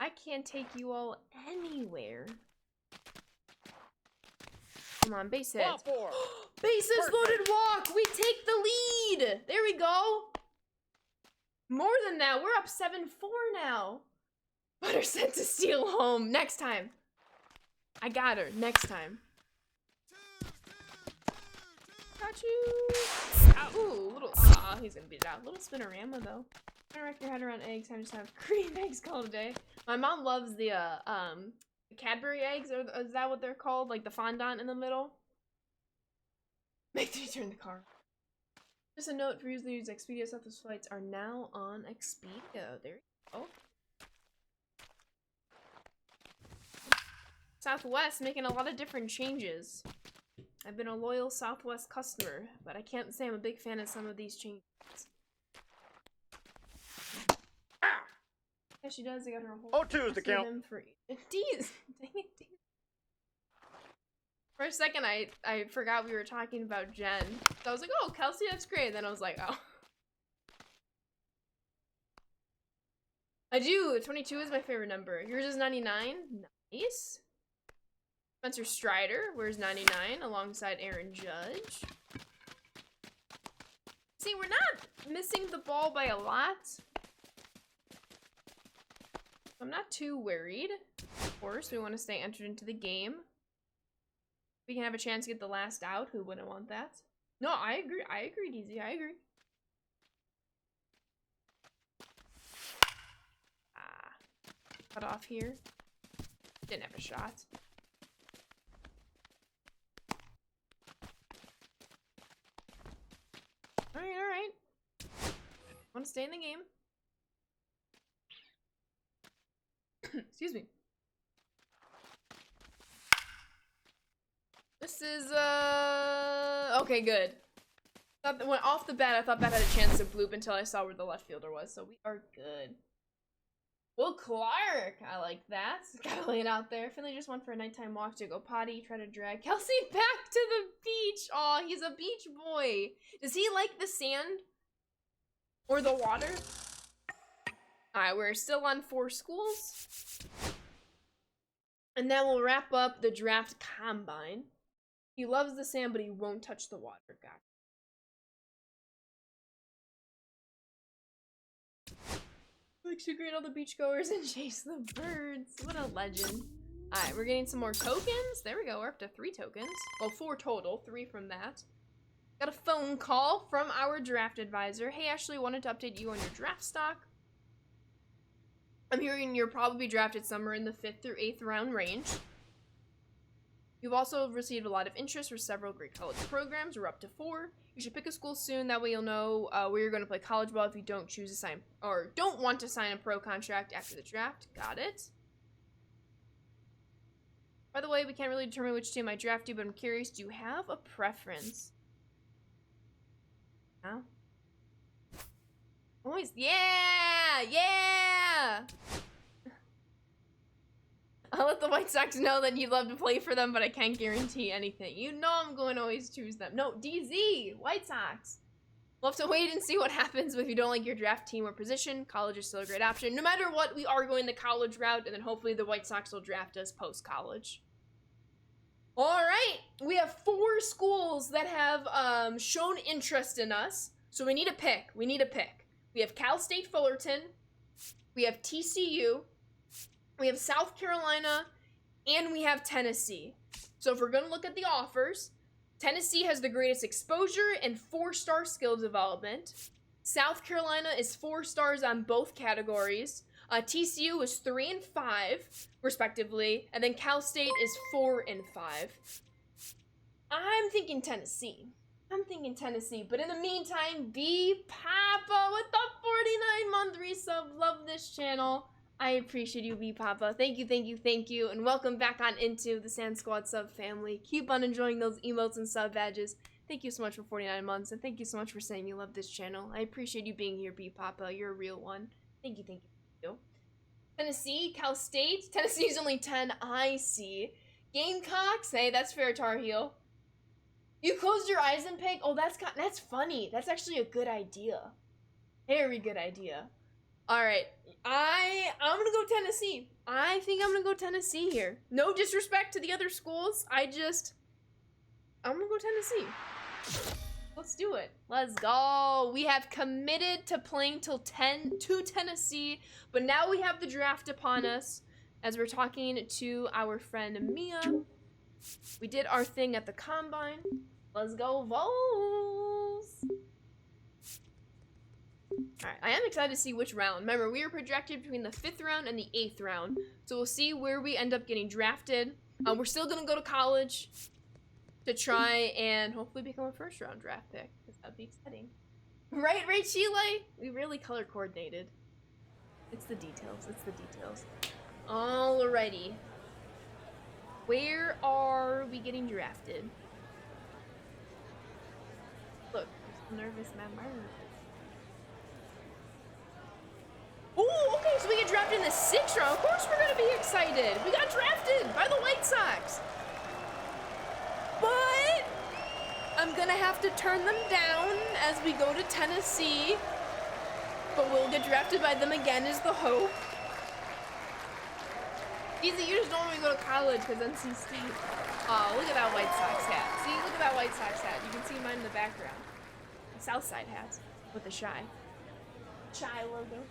I can't take you all anywhere. Come on, base hit.
Ball 4.
Bases
Perfect.
loaded walk. We take the lead. There we go. More than that. We're up 7-4 now. Butter sent to steal home. Next time. I got her. Next time. Got you. Ooh, little. He's gonna beat it out. Little spinorama though. Try to wrap your head around eggs. I just have cream eggs called a day. My mom loves the Cadbury eggs. Or is that what they're called? Like the fondant in the middle. Make me turn the car. Just a note for usually use Expedia. Southwest flights are now on Expedia. There you go. Southwest making a lot of different changes. I've been a loyal Southwest customer, but I can't say I'm a big fan of some of these changes. Yeah, she does. I got her a whole.
0-2 is the count.
For D's. Dang it, D. For a second, I forgot we were talking about Jen. So I was like, oh, Kelsey, that's great. And then I was like, oh. I do. 22 is my favorite number. Yours is 99. Nice. Spencer Strider wears 99 alongside Aaron Judge. See, we're not missing the ball by a lot. I'm not too worried. Of course, we want to stay entered into the game. We can have a chance to get the last out. Who wouldn't want that? No, I agree. I agree, DZ. I agree. Cut off here. Didn't have a shot. Alright, alright. Want to stay in the game. Excuse me. This is, okay, good. Thought that went off the bat, I thought that had a chance to bloop until I saw where the left fielder was, so we are good. Will Clark, I like that. Gotta lay it out there. Finley just went for a nighttime walk to go potty, try to drag Kelsey back to the beach. Aw, he's a beach boy. Does he like the sand? Or the water? Alright, we're still on 4 schools. And then we'll wrap up the draft combine. He loves the sand, but he won't touch the water. Gotcha. Likes to greet all the beachgoers and chase the birds. What a legend. Alright, we're getting some more tokens. There we go, we're up to 3 tokens. Well, 4 total, 3 from that. Got a phone call from our draft advisor. Hey Ashley, wanted to update you on your draft stock. I'm hearing you're probably drafted somewhere in the 5th through 8th round range. You've also received a lot of interest for several great college programs. We're up to 4. You should pick a school soon. That way you'll know where you're going to play college ball if you don't choose to sign or don't want to sign a pro contract after the draft. Got it. By the way, we can't really determine which team I draft you, but I'm curious, do you have a preference? No? Always, yeah! Yeah! I'll let the White Sox know that you'd love to play for them, but I can't guarantee anything. You know I'm going to always choose them. No, DZ, White Sox. We'll have to wait and see what happens if you don't like your draft team or position. College is still a great option. No matter what, we are going the college route, and then hopefully the White Sox will draft us post-college. All right, we have 4 schools that have shown interest in us, so we need a pick. We need a pick. We have Cal State Fullerton, we have TCU, we have South Carolina, and we have Tennessee. So if we're going to look at the offers, Tennessee has the greatest exposure and 4-star skill development. South Carolina is 4 stars on both categories. TCU is 3 and 5, respectively, and then Cal State is 4 and 5. I'm thinking Tennessee. But in the meantime, B Papa with the 49-month resub. Love this channel. I appreciate you, B Papa. Thank you, and welcome back on into the Sand Squad sub family. Keep on enjoying those emotes and sub badges. Thank you so much for 49 months, and thank you so much for saying you love this channel. I appreciate you being here, B Papa. You're a real one. Thank you. Tennessee, Cal State. Tennessee's only 10, I see. Gamecocks, hey, that's fair, Tar Heel. You closed your eyes and pick? Oh, that's funny. That's actually a good idea. Very good idea. All right, I'm gonna go Tennessee. I think I'm gonna go Tennessee here. No disrespect to the other schools. I'm gonna go Tennessee. Let's do it. Let's go. We have committed to playing till 10 to Tennessee, but now we have the draft upon us. As we're talking to our friend Mia, we did our thing at the combine. Let's go Vols. Alright, I am excited to see which round. Remember, we were projected between the 5th round and the 8th round. So we'll see where we end up getting drafted. We're still going to go to college to try and hopefully become a 1st round draft pick. Because that'd be exciting. Right, Sheila? We really color coordinated. It's the details. It's the details. Alrighty. Where are we getting drafted? Look, I'm so nervous, man. Oh, okay, so we get drafted in the 6th round. Of course we're gonna be excited. We got drafted by the White Sox. But I'm gonna have to turn them down as we go to Tennessee. But we'll get drafted by them again is the hope. Easy, you just don't want me to go to college because NC State. Oh, look at that White Sox hat. See, look at that White Sox hat. You can see mine in the background. Southside hats with the Shy logo.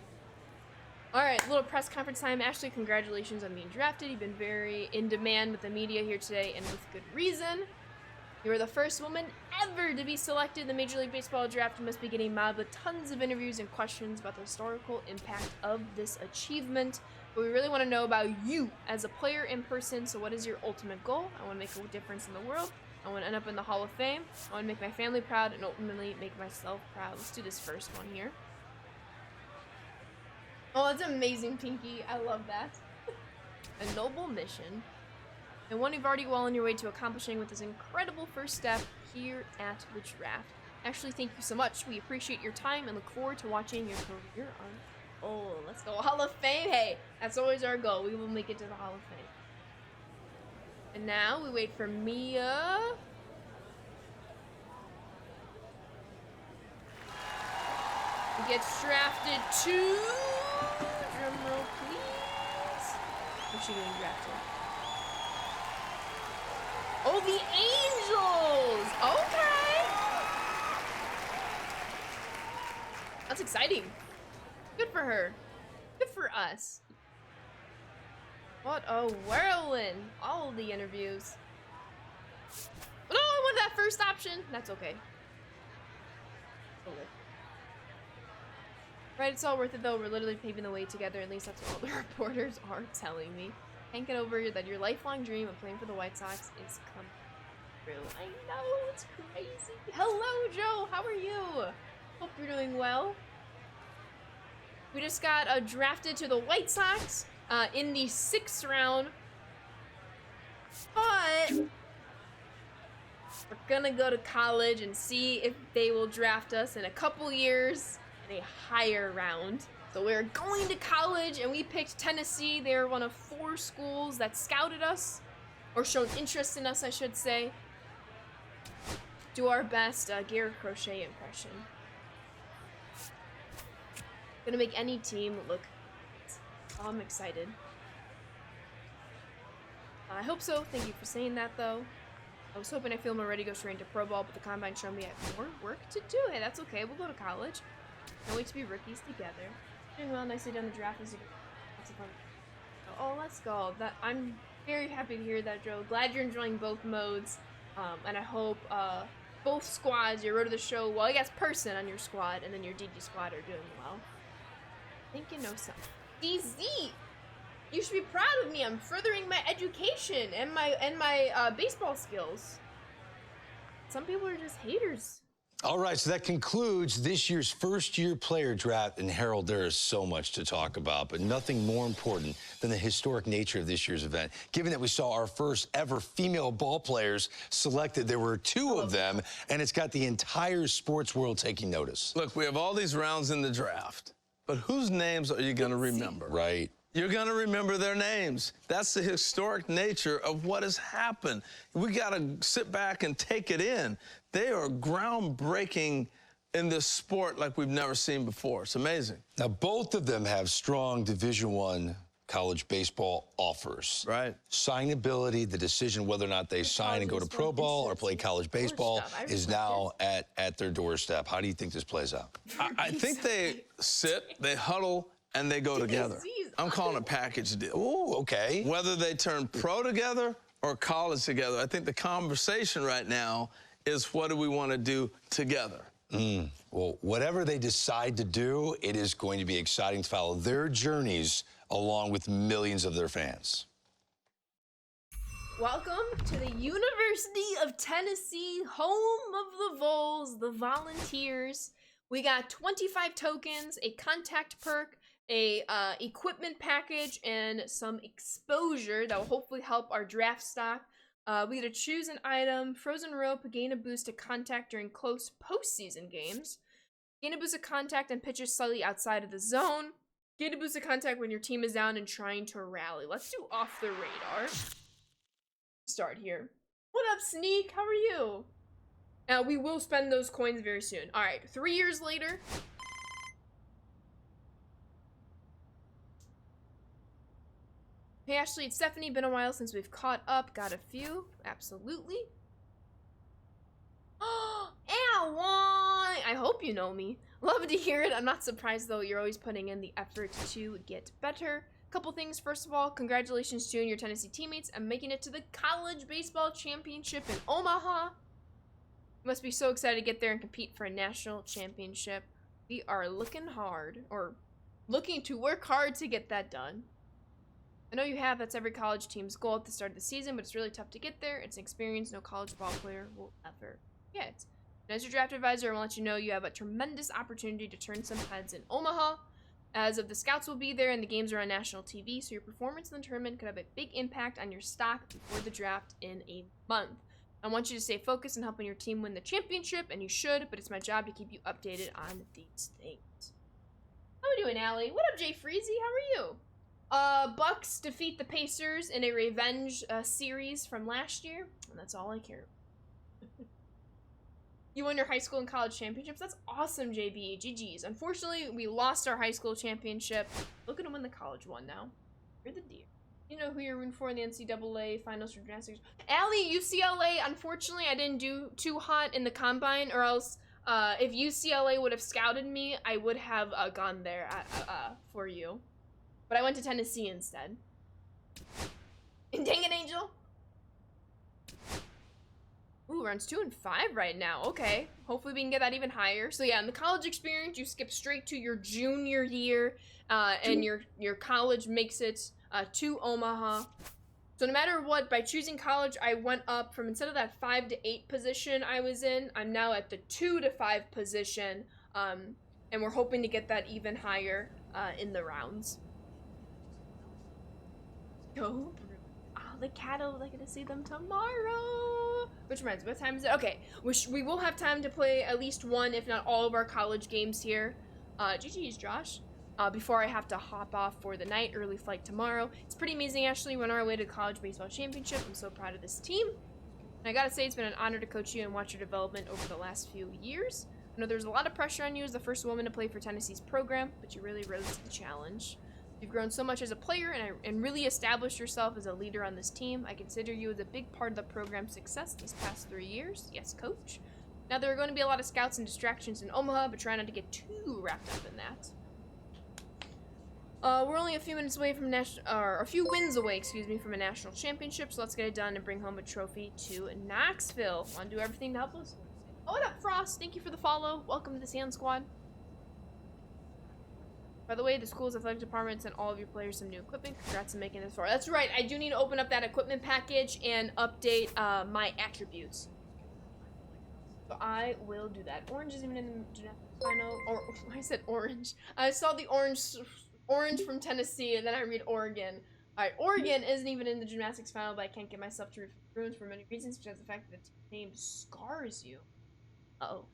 All right, little press conference time. Ashley, congratulations on being drafted. You've been very in demand with the media here today, and with good reason. You are the first woman ever to be selected in the Major League Baseball draft and must be getting mobbed with tons of interviews and questions about the historical impact of this achievement. But we really want to know about you as a player in person. So what is your ultimate goal? I want to make a difference in the world. I want to end up in the Hall of Fame. I want to make my family proud and ultimately make myself proud. Let's do this first one here. Oh, that's amazing, Pinky. I love that. A noble mission. And one you've already well on your way to accomplishing with this incredible first step here at the draft. Actually, thank you so much. We appreciate your time and look forward to watching your career on. Oh, let's go. Hall of Fame. Hey, that's always our goal. We will make it to the Hall of Fame. And now we wait for Mia. He gets drafted to... Drumroll, please. What's she getting drafted? Oh, the Angels! Okay! That's exciting. Good for her. Good for us. What a whirlwind. All of the interviews. But no, I wanted that first option. That's okay. Okay. Right, it's all worth it though. We're literally paving the way together. At least that's what all the reporters are telling me. Can't get over that your lifelong dream of playing for the White Sox is coming true. I know, it's crazy. Hello, Joe. How are you? Hope you're doing well. We just got drafted to the White Sox in the 6th round. But we're gonna go to college and see if they will draft us in a couple years in a higher round. So we're going to college, and we picked Tennessee. They were one of 4 schools that scouted us, or showed interest in us, I should say. Do our best Garrett Crochet impression. Gonna make any team look great. I'm excited. I hope so. Thank you for saying that, though. I was hoping I feel more ready to go straight into pro ball, but the combine showed me I have more work to do. Hey, that's okay. We'll go to college. Can't wait to be rookies together. Doing well, nicely done. The draft is lots of fun. Oh, let's go. I'm very happy to hear that, Joe. Glad you're enjoying both modes, and I hope both squads, your road to the show, well, I guess person on your squad, and then your DG squad are doing well. I think you know something. DZ, you should be proud of me. I'm furthering my education and my baseball skills. Some people are just haters.
All right, so that concludes this year's first-year player draft. And Harold, there is so much to talk about, but nothing more important than the historic nature of this year's event. Given that we saw our first ever female ball players selected, there were 2 of them, and it's got the entire sports world taking notice.
Look, we have all these rounds in the draft, but whose names are you going to remember?
Right.
You're going to remember their names. That's the historic nature of what has happened. We got to sit back and take it in. They are groundbreaking in this sport like we've never seen before. It's amazing.
Now, both of them have strong Division I college baseball offers.
Right.
Signability, the decision whether or not they sign and go to pro ball or play college baseball is now at their doorstep. How do you think this plays out?
I think they sit, they huddle, and they go together. I'm calling it a package deal.
Ooh, okay.
Whether they turn pro together or college together, I think the conversation right now is what do we want to do together?
Well, whatever they decide to do, it is going to be exciting to follow their journeys along with millions of their fans.
Welcome to the University of Tennessee, home of the Vols, the Volunteers. We got 25 tokens, a contact perk, a equipment package, and some exposure that will hopefully help our draft stock. We get to choose an item, frozen rope, gain a boost to contact during close postseason games. Gain a boost of contact and pitches slightly outside of the zone. Gain a boost of contact when your team is down and trying to rally. Let's do off the radar. Start here. What up, Sneak? How are you? Now, we will spend those coins very soon. All right, 3 years later. Hey, Ashley, it's Stephanie. Been a while since we've caught up. Got a few. Absolutely. Oh, Awan! I hope you know me. Love to hear it. I'm not surprised, though. You're always putting in the effort to get better. Couple things. First of all, congratulations to you and your Tennessee teammates on making it to the college baseball championship in Omaha. Must be so excited to get there and compete for a national championship. We are looking hard, or looking to work hard to get that done. I know you have. That's every college team's goal at the start of the season, but it's really tough to get there. It's an experience no college ball player will ever get. And as your draft advisor, I want to let you know you have a tremendous opportunity to turn some heads in Omaha. As of the scouts will be there and the games are on national TV, so your performance in the tournament could have a big impact on your stock before the draft in a month. I want you to stay focused on helping your team win the championship, and you should, but it's my job to keep you updated on these things. How we doing, Allie? What up, Jay Freezy? How are you? Bucks defeat the Pacers in a revenge series from last year, and that's all I care about. You won your high school and college championships? That's awesome, JB. GG's. Unfortunately, we lost our high school championship. Looking to win the college one now. You're the deer. You know who you're rooting for in the NCAA finals for gymnastics. Allie, UCLA, unfortunately, I didn't do too hot in the combine, or else if UCLA would have scouted me, I would have gone there for you. But I went to Tennessee instead. And dang it, Angel. Ooh, runs 2 and 5 right now. Okay. Hopefully we can get that even higher. So yeah, in the college experience, you skip straight to your junior year, and your college makes it to Omaha. So no matter what, by choosing college, I went up from, instead of that 5 to 8 position I was in, I'm now at the 2 to 5 position, and we're hoping to get that even higher in the rounds. Go. Oh, the cattle, I get to see them tomorrow. Which reminds me, what time is it? Okay, we will have time to play at least one, if not all of our college games here. GG's, Josh. Before I have to hop off for the night, early flight tomorrow. It's pretty amazing, Ashley. We're on our way to the college baseball championship. I'm so proud of this team. And I gotta say, it's been an honor to coach you and watch your development over the last few years. I know there's a lot of pressure on you as the first woman to play for Tennessee's program, but you really rose to the challenge. You've grown so much as a player and really established yourself as a leader on this team. I consider you as a big part of the program's success these past 3 years. Yes, coach. Now, there are going to be a lot of scouts and distractions in Omaha, but try not to get too wrapped up in that. We're only a few minutes away from a few wins away, excuse me, from a national championship, so let's get it done and bring home a trophy to Knoxville. Want to do everything to help us? Oh, what up, Frost? Thank you for the follow. Welcome to the Sand Squad. By the way, the school's athletic department sent all of your players some new equipment. Congrats on making this far. That's right. I do need to open up that equipment package and update my attributes. So I will do that. Orange isn't even in the final. Or I said orange. I saw the orange from Tennessee, and then I read Oregon. All right, Oregon isn't even in the gymnastics final, but I can't get myself to ruin for many reasons, because the fact that the name scars you. Oh,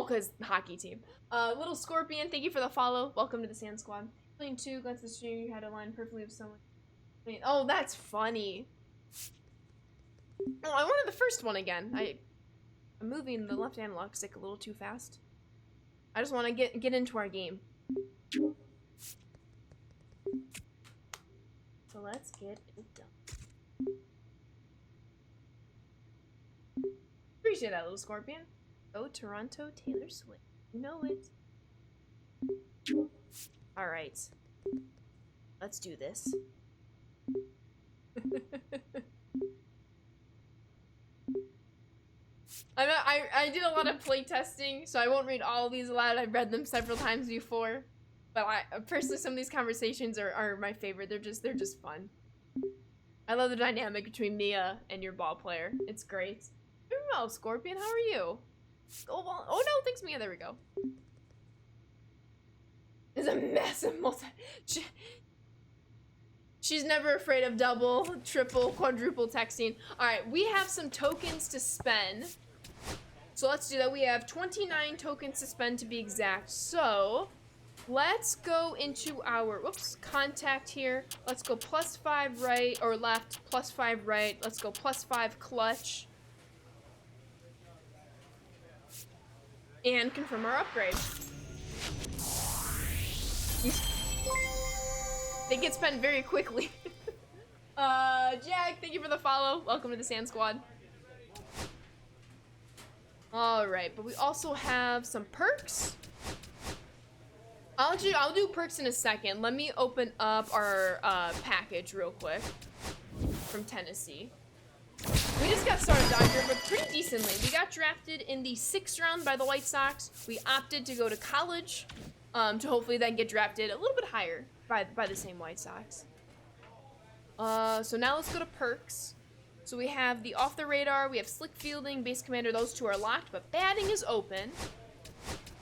because hockey team. Little Scorpion, thank you for the follow. Welcome to the Sand Squad. Playing 2, glance at the stream, you had a line perfectly with someone. Oh, that's funny. Oh, I wanted the first one again. I'm moving the left analog stick a little too fast. I just want to get into our game. So let's get it done. Appreciate that, little Scorpion. Go Toronto, Taylor Swift. You know it. Alright. Let's do this. I did a lot of play testing, so I won't read all of these aloud. I've read them several times before. But personally, some of these conversations are my favorite. They're just fun. I love the dynamic between Mia and your ball player. It's great. Doing well, Scorpion. How are you? Oh no, thanks Mia. There we go. It's a massive She's never afraid of double, triple, quadruple texting. All right, we have some tokens to spend. So let's do that. We have 29 tokens to spend to be exact. So let's go into our, whoops, contact here. Let's go +5 right or left, +5 right. Let's go +5 clutch. And confirm our upgrade. They get spent very quickly. Jack, thank you for the follow. Welcome to the Sand Squad. All right, but we also have some perks. I'll do perks in a second. Let me open up our package real quick from Tennessee. We just got started, Doctor, but pretty decently. We got drafted in the 6th round by the White Sox. We opted to go to college to hopefully then get drafted a little bit higher by the same White Sox. So now let's go to perks. So we have the off the radar, we have slick fielding, base commander, those two are locked, but batting is open.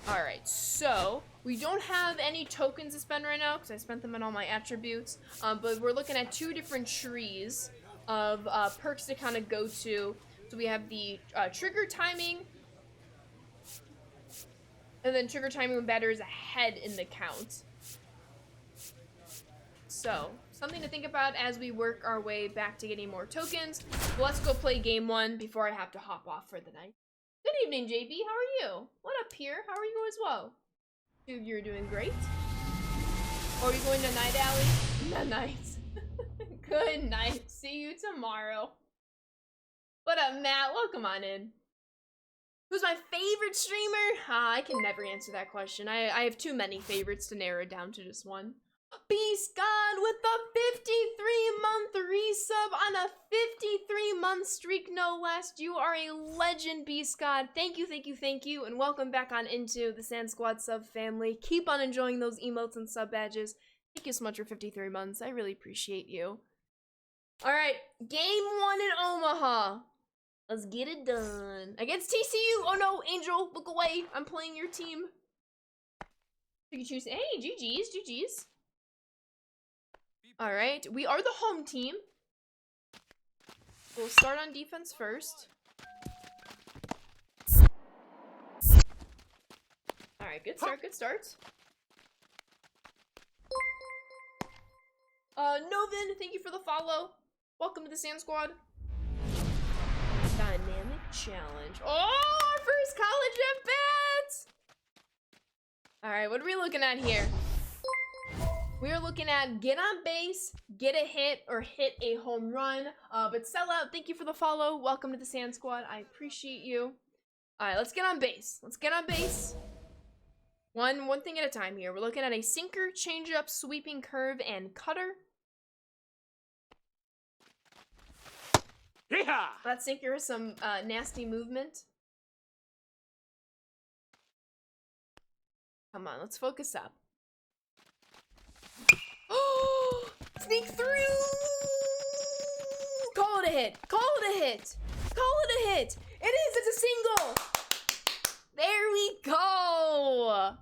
All right, so we don't have any tokens to spend right now because I spent them on all my attributes, but we're looking at 2 different trees of perks to kind of go to. So we have the trigger timing, and then trigger timing when batter is ahead in the count. So, something to think about as we work our way back to getting more tokens. But let's go play game 1 before I have to hop off for the night. Good evening, JB. How are you? What up, Pierre? How are you as well? Dude, you're doing great. Or are you going to Night Alley? Not night. Good night. See you tomorrow. What up, Matt? Welcome on in. Who's my favorite streamer? I can never answer that question. I have too many favorites to narrow it down to just one. Beast God with the 53-month resub on a 53-month streak, no less. You are a legend, Beast God. Thank you, thank you, thank you, and welcome back on into the Sand Squad sub family. Keep on enjoying those emotes and sub badges. Thank you so much for 53 months. I really appreciate you. All right, game 1 in Omaha. Let's get it done. Against TCU. Oh no, Angel, look away. I'm playing your team. You can choose. Hey, GG's, GG's. All right, we are the home team. We'll start on defense first. All right, good start, good start. Novin, thank you for the follow. Welcome to the Sand Squad. Dynamic challenge. Oh, our first college at-bats! All right, what are we looking at here? We are looking at get on base, get a hit, or hit a home run. But Sellout, thank you for the follow. Welcome to the Sand Squad. I appreciate you. All right, let's get on base. Let's get on base. One thing at a time here. We're looking at a sinker, changeup, sweeping curve, and cutter.
Yeehaw!
That sinker is some nasty movement. Come on, let's focus up. Sneak through! Call it a hit. Call it a hit. Call it a hit. It is. It's a single. There we go.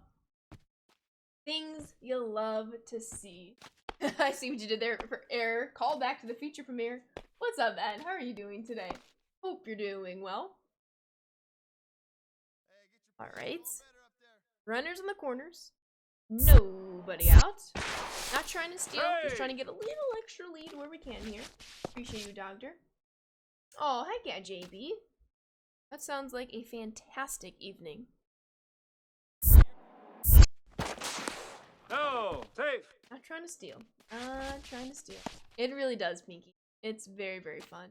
Things you love to see. I see what you did there for error. Call back to the feature premiere. What's up, Ed? How are you doing today? Hope you're doing well. All right. Runners in the corners. Nobody out. Not trying to steal, just trying to get a little extra lead where we can here. Appreciate you, Doctor. Oh, heck yeah, JB. That sounds like a fantastic evening.
No, safe.
Not trying to steal. Not trying to steal. It really does, Pinky. It's very, very fun.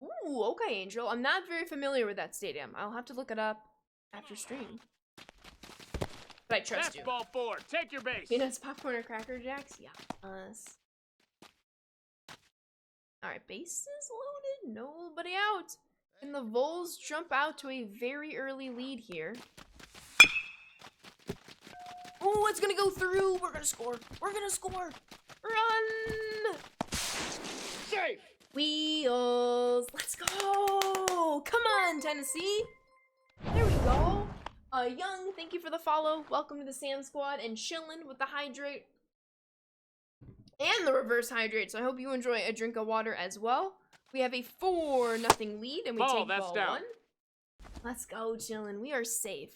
Ooh, okay, Angel. I'm not very familiar with that stadium. I'll have to look it up after stream. But I trust you.
Ball 4. Take your base.
Peanuts, popcorn, or Cracker Jacks? Yeah. Us. Alright, base is loaded. Nobody out. And the Vols jump out to a very early lead here. Oh, it's gonna go through. We're gonna score. We're gonna score. Run!
Safe.
Wheels. Let's go. Come on, Tennessee. There we go. Young, thank you for the follow. Welcome to the Sam Squad. And Chillin with the hydrate and the reverse hydrate. So I hope you enjoy a drink of water as well. We have a 4-0 lead, and we take
That's
ball
down.
1. Let's go, Chillin. We are safe.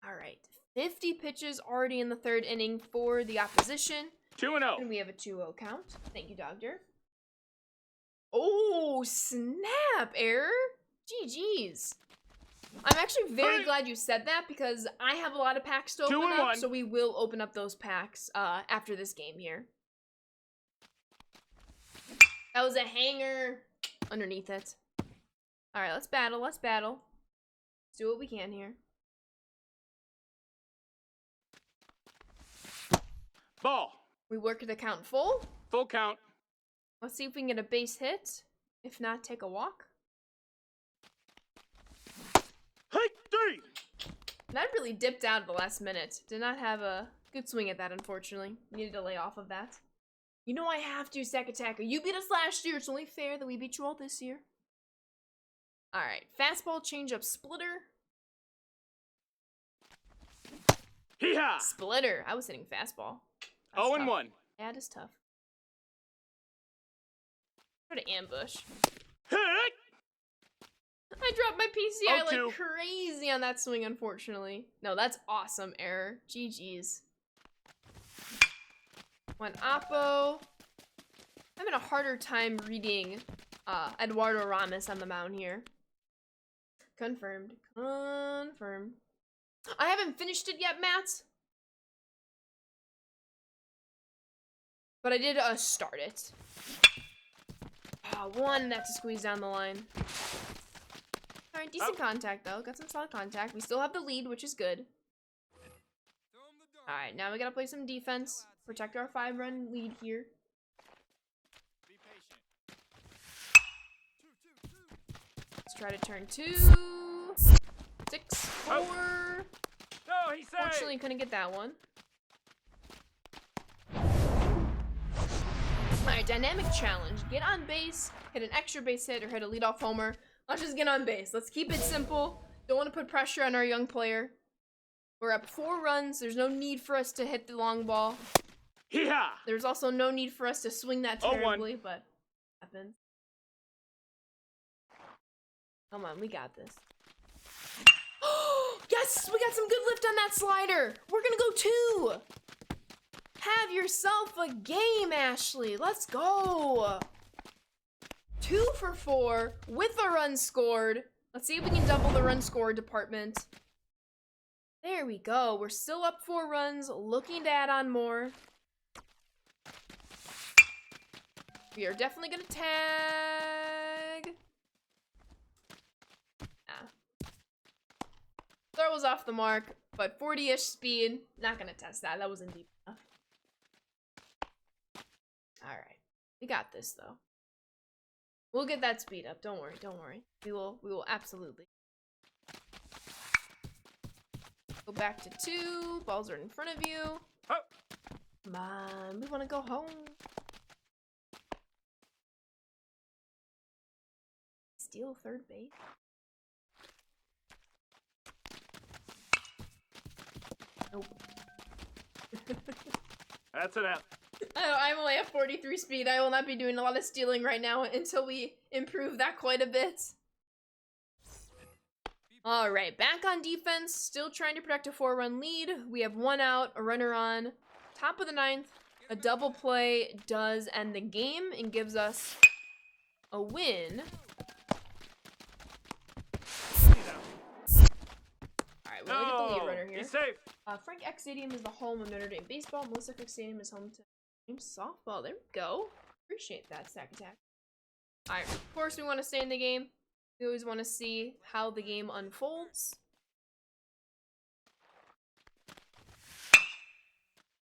All right. 50 pitches already in the 3rd inning for the opposition.
2-0.
And we have a 2-0 count. Thank you, Doctor. Oh, snap, error. GG's. I'm actually very glad you said that because I have a lot of packs to open up, so we will open up those packs after this game here. That was a hanger underneath it. All right, let's battle. Let's battle. Let's do what we can here.
Ball.
We work the count full.
Full count.
Let's see if we can get a base hit. If not, take a walk.
Hey, 3.
That really dipped out at the last minute. Did not have a good swing at that, unfortunately. Needed to lay off of that. You know I have to, Sack Attacker. You beat us last year. It's only fair that we beat you all this year. Alright, fastball, changeup, splitter.
Hee-haw.
Splitter. I was hitting fastball. That's
0-1.
tough. Yeah, it is tough. Try to ambush.
Hit.
I dropped my PCI
0-2.
like crazy on that swing, unfortunately. No, that's awesome, error. GG's. 1 Oppo. I'm having a harder time reading Eduardo Ramos on the mound here. Confirmed. Confirmed. I haven't finished it yet, Matt. But I did start it. One that to squeeze down the line. Alright, decent contact though. Got some solid contact. We still have the lead, which is good. Alright, now we gotta play some defense. Protect our 5-run lead here. Let's try to turn 2. 6, 4.
No, he's safe.
Fortunately, couldn't get that one. Alright, dynamic challenge. Get on base, hit an extra base hit, or hit a leadoff homer. Let's just get on base. Let's keep it simple. Don't want to put pressure on our young player. We're up 4 runs. There's no need for us to hit the long ball.
Hee-haw.
There's also no need for us to swing that
0-1.
terribly, but happens. Come on, we got this. Yes, we got some good lift on that slider. We're gonna go 2. Have yourself a game, Ashley. Let's go. 2 for 4 with a run scored. Let's see if we can double the run scored department. There we go. We're still up 4 runs, looking to add on more. We are definitely gonna tag. Throw was off the mark, but 40-ish speed. Not gonna test that. That wasn't deep enough. Alright. We got this though. We'll get that speed up. Don't worry, don't worry. We will absolutely. Go back to 2. Balls are in front of you.
Oh.
Come on, we wanna go home. Steal 3rd base. Nope.
That's an F.
I'm only at 43 speed. I will not be doing a lot of stealing right now until we improve that quite a bit. Alright, back on defense. Still trying to protect a 4-run lead. We have 1 out, a runner on. Top of the 9th. A double play does end the game and gives us a win. Alright, we'll get the lead runner here.
He's safe.
Frank X Stadium is the home of Notre Dame baseball. Melissa Cook Stadium is home to Notre Dame softball. There we go. Appreciate that, Stack Attack. Alright, of course we want to stay in the game. We always want to see how the game unfolds.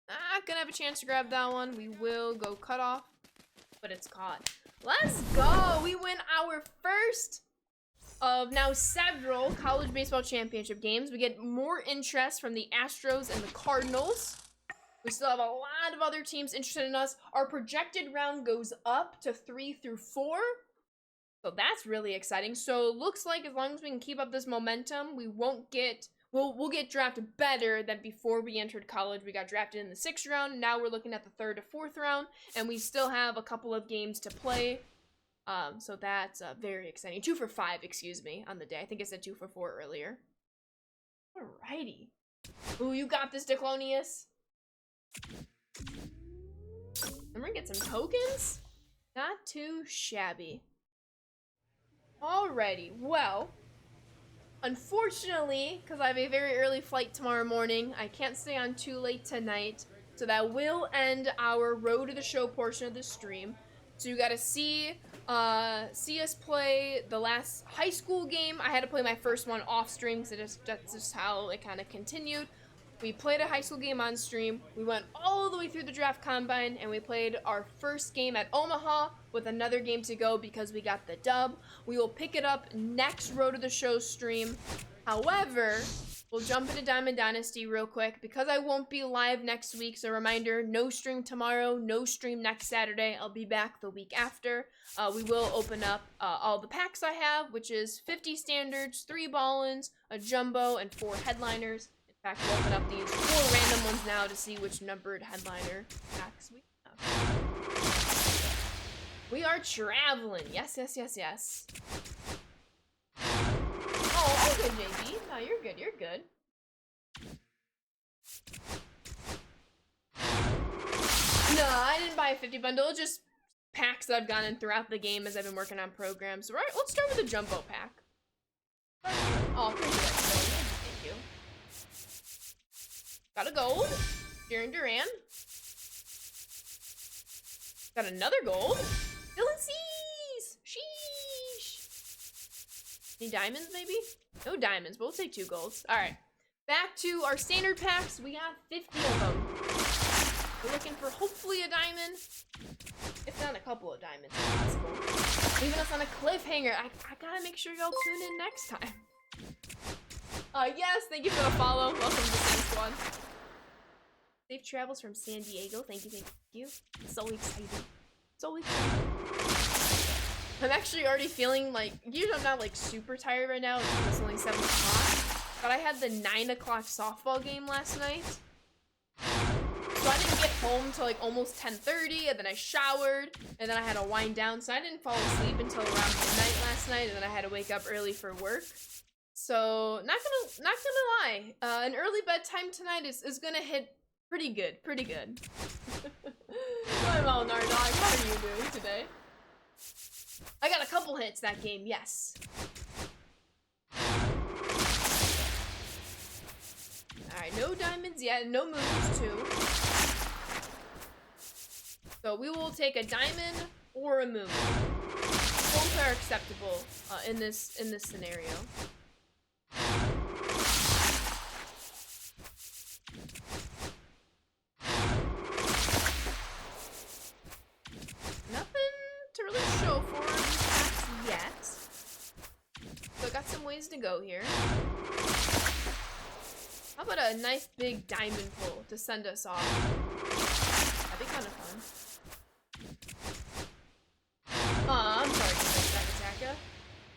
Not gonna have a chance to grab that one. We will go cutoff, but it's caught. Let's go! We win our first of now several college baseball championship games. We get more interest from the Astros and the Cardinals. We still have a lot of other teams interested in us. Our projected round goes up to 3 through 4. So that's really exciting. So looks like as long as we can keep up this momentum, we won't get we'll get drafted better than before we entered college. We got drafted in the 6th round. Now we're looking at the 3rd to 4th round, and we still have a couple of games to play. So that's very exciting. 2 for 5, excuse me, on the day. I think I said 2 for 4 earlier. Alrighty. Ooh, you got this, Declonius. I'm gonna get some tokens. Not too shabby. Alrighty, well, unfortunately, because I have a very early flight tomorrow morning, I can't stay on too late tonight, so that will end our road to the show portion of the stream. So you gotta see us play the last high school game. I had to play my first one off stream, because that's just how it kind of continued. We played a high school game on stream. We went all the way through the draft combine, and we played our first game at Omaha with another game to go because we got the dub. We will pick it up next Road to the Show stream. However, we'll jump into Diamond Dynasty real quick because I won't be live next week. So reminder, no stream tomorrow, no stream next Saturday. I'll be back the week after. We will open up all the packs I have, which is 50 standards, 3 ball-ins, a jumbo, and 4 headliners. In fact, we'll open up these 4 random ones now to see which numbered headliner packs we have. We are traveling. Yes, yes, yes, yes. Oh, all good, JB. No, you're good, you're good. No, I didn't buy a 50 bundle, just packs that I've gotten throughout the game as I've been working on programs. Right, let's start with the jumbo pack. Oh, appreciate it. Thank you. Got a gold. Duran. Got another gold. Dylan C's. Sheesh. Any diamonds, maybe? No diamonds, but we'll take 2 golds. All right. Back to our standard packs. We got 50 of them. We're looking for hopefully a diamond. If not, a couple of diamonds if possible. Leaving us on a cliffhanger. I gotta make sure y'all tune in next time. Yes, thank you for the follow. Welcome to the Same Squad. Safe travels from San Diego. Thank you. So excited. So excited. I'm actually already feeling like, usually I'm not like super tired right now. It's only 7 o'clock. But I had the 9 o'clock softball game last night. So I didn't get home till like almost 10:30, and then I showered, and then I had to wind down. So I didn't fall asleep until around midnight last night, and then I had to wake up early for work. So not gonna lie, an early bedtime tonight is gonna hit pretty good. I'm all Nardog. How are you doing today? I got a couple hits that game, yes. Alright, no diamonds yet, no moons too. So we will take a diamond or a moon. Both are acceptable in this scenario. Nothing to really show for these packs yet. So I got some ways to go here. How about a nice big diamond pull to send us off? That'd be kind of fun. I'm sorry to miss that attacker.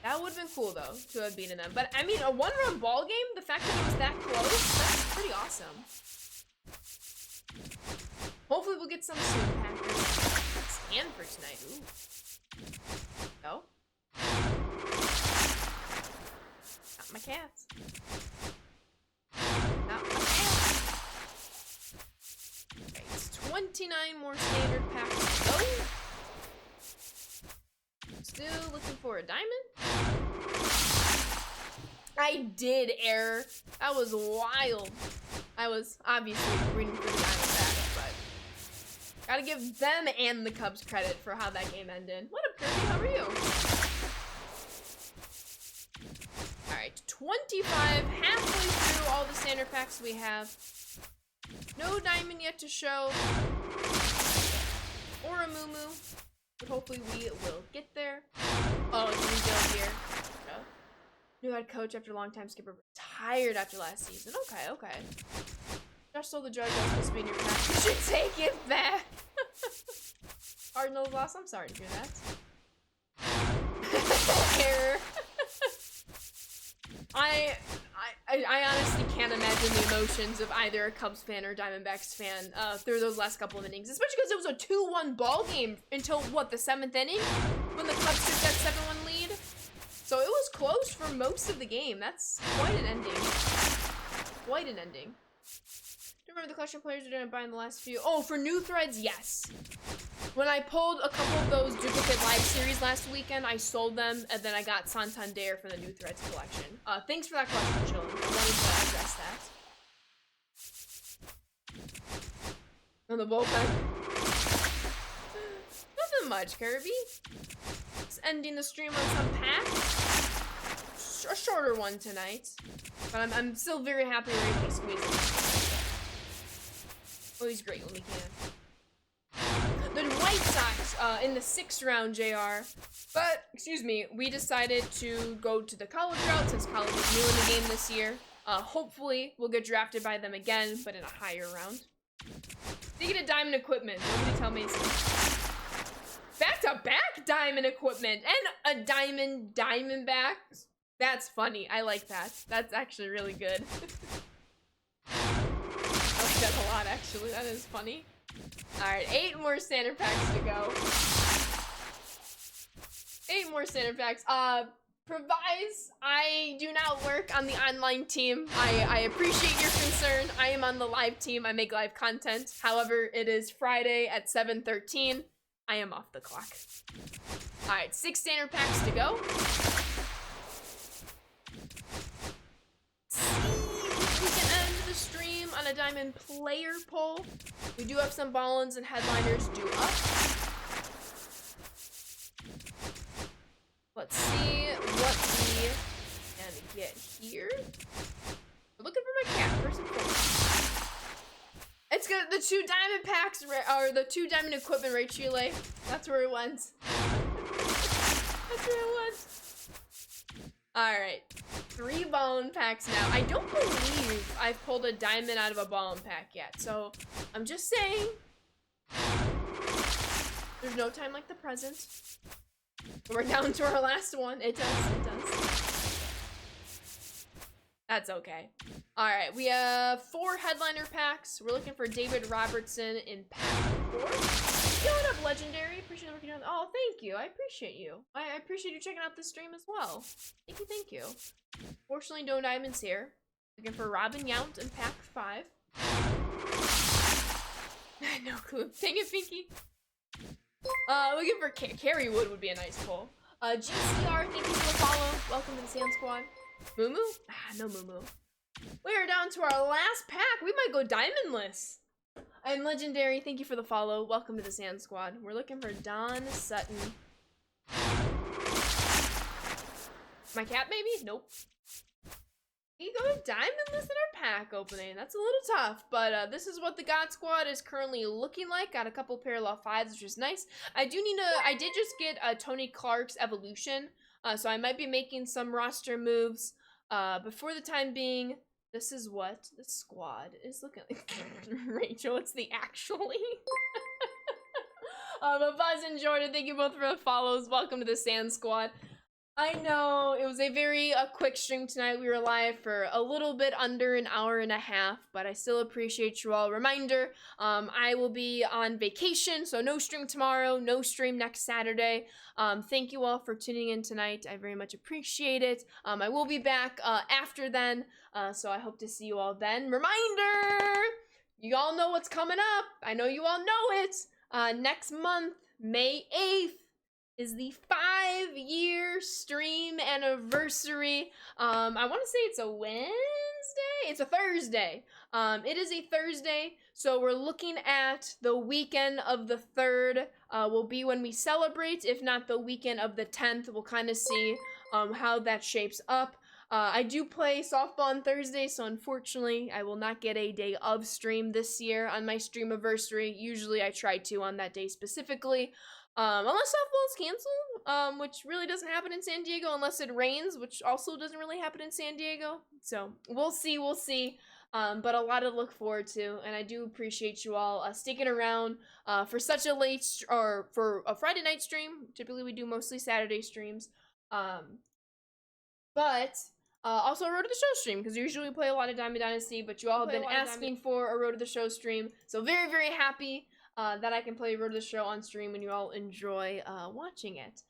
That would have been cool though, to have beaten them. But I mean, a 1-round ball game, the fact that it was that close, that's pretty awesome. Hopefully we'll get some soon, Packers. Stanford tonight, ooh. No? Not my cats. Not my cats. Okay, it's 29 more standard packs to go. Still looking for a diamond. I did error. That was wild. I was obviously reading for the diamond back, but gotta give them and the Cubs credit for how that game ended. What up, Kirby? How are you? Alright, 25, halfway through all the standard packs we have. No diamond yet to show. Or a Moo. But hopefully we will get there. Oh, it's a rebuild here. New head coach after a long time, skipper retired after last season. Okay. Josh stole the drug that was supposed to be in your pack. You should take it back. Cardinals lost. I'm sorry to hear that. Error. I honestly can't imagine the emotions of either a Cubs fan or Diamondbacks fan through those last couple of innings, especially because it was a 2-1 ball game until what, the 7th inning, when the Cubs took that 7-1 lead. So it was close for most of the game. That's quite an ending. Quite an ending. Do you remember the collection players are gonna buy in the last few? Oh, for new threads, yes. When I pulled a couple of those duplicate live series last weekend, I sold them, and then I got Santander for the new threads collection. Thanks for that question, Chillin. I wanted to address that. On the bullpen. Nothing much, Kirby. Just ending the stream on some pack. A shorter one tonight. But I'm still very happy we're able to squeeze it. Oh, he's great when we can. The White Sox in the 6th round, JR. But, excuse me, we decided to go to the college route since college is new in the game this year. Hopefully, we'll get drafted by them again, but in a higher round. Speaking of diamond equipment, nobody tell me something. Back-to-back diamond equipment and a diamondback. That's funny. I like that. That's actually really good. I like that a lot, actually. That is funny. Alright, 8 more standard packs to go. 8 more standard packs. Provise, I do not work on the online team. I appreciate your concern. I am on the live team. I make live content. However, it is Friday at 7:13. I am off the clock. Alright, 6 standard packs to go. We can end the stream on a diamond player poll. We do have some ball-ins and headliners due up. Let's see what we can get here. We're looking for my cat, first and foremost. It's good. The 2 diamond packs, or the 2 diamond equipment, right, Chile? That's where it went. That's where it went. Alright. 3 ball-in packs now. I don't believe I've pulled a diamond out of a ball-in pack yet, so I'm just saying. There's no time like the present. We're down to our last one. It does. That's okay. Alright, we have 4 headliner packs. We're looking for David Robertson in pack 4. Going up, Legendary. Appreciate what you're doing. Oh, thank you. I appreciate you. I appreciate you checking out the stream as well. Thank you. Fortunately, no diamonds here. Looking for Robin Yount in pack 5. No clue. Dang it, Pinky. Looking for Carrie Wood would be a nice pull. GCR, thank you for the follow. Welcome to the Sand Squad. Moo? No Moo. We are down to our last pack. We might go diamondless. And Legendary, thank you for the follow. Welcome to the Sand Squad. We're looking for Don Sutton. My cat, maybe? Nope. We go diamondless in our pack opening. That's a little tough, but this is what the God Squad is currently looking like. Got a couple parallel 5s, which is nice. I did just get Tony Clark's evolution, so I might be making some roster moves. But for the time being, this is what the squad is looking like. Rachel, it's the actually. But Buzz and Jordan, thank you both for the follows. Welcome to the Sand Squad. I know, it was a very quick stream tonight. We were live for a little bit under an hour and a half, but I still appreciate you all. Reminder, I will be on vacation, so no stream tomorrow, no stream next Saturday. Thank you all for tuning in tonight. I very much appreciate it. I will be back after then, so I hope to see you all then. Reminder, you all know what's coming up. I know you all know it. Next month, May 8th, is the 5-year stream anniversary. I want to say it's a Wednesday? It's a Thursday. It is a Thursday, so we're looking at the weekend of the 3rd will be when we celebrate. If not, the weekend of the 10th. We'll kind of see how that shapes up. I do play softball on Thursday, so unfortunately, I will not get a day of stream this year on my stream anniversary. Usually, I try to on that day specifically. Unless softball is canceled, which really doesn't happen in San Diego unless it rains, which also doesn't really happen in San Diego. So we'll see. but a lot to look forward to, and I do appreciate you all sticking around for such a late or for a Friday night stream. Typically, we do mostly Saturday streams, but also a Road to the Show stream, because usually we play a lot of Diamond Dynasty, but you all have been asking for a Road to the Show stream, so very, very happy that I can play Road to the Show on stream and you all enjoy watching it.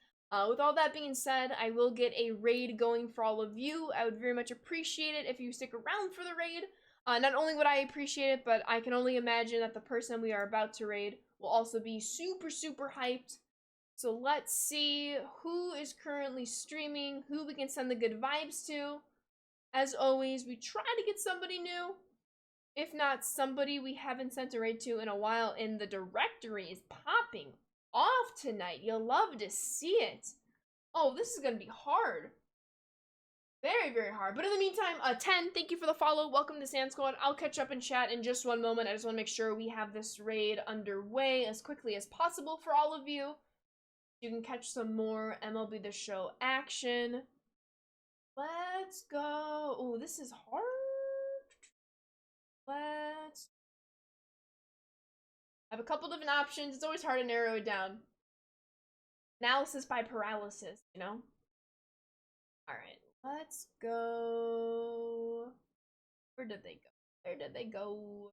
With all that being said, I will get a raid going for all of you. I would very much appreciate it if you stick around for the raid. Not only would I appreciate it, but I can only imagine that the person we are about to raid will also be super, super hyped. So let's see who is currently streaming, who we can send the good vibes to. As always, we try to get somebody new. If not, somebody we haven't sent a raid to in a while, and the directory is popping off tonight. You'll love to see it. Oh, this is gonna be hard. Very, very hard. But in the meantime, 10, thank you for the follow. Welcome to Sand Squad. I'll catch up in chat in just one moment. I just want to make sure we have this raid underway as quickly as possible for all of you. You can catch some more MLB The Show action. Let's go. Oh, this is hard. Let's... I have a couple different options. It's always hard to narrow it down. Analysis by paralysis, you know? Alright, let's go... Where did they go? Where did they go?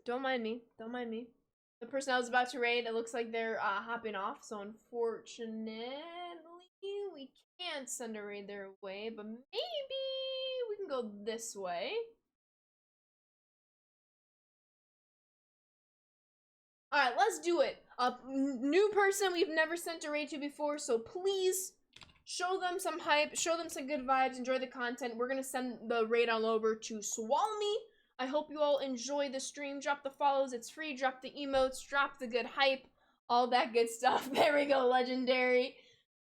Don't mind me. Don't mind me. The person I was about to raid, it looks like they're hopping off, so unfortunately we can't send a raid their way, but maybe we can go this way. Alright, let's do it. New person we've never sent a raid to before, so please show them some hype, show them some good vibes, enjoy the content. We're gonna send the raid on over to Swalmy. I hope you all enjoy the stream. Drop the follows, it's free. Drop the emotes, drop the good hype, all that good stuff. There we go, legendary.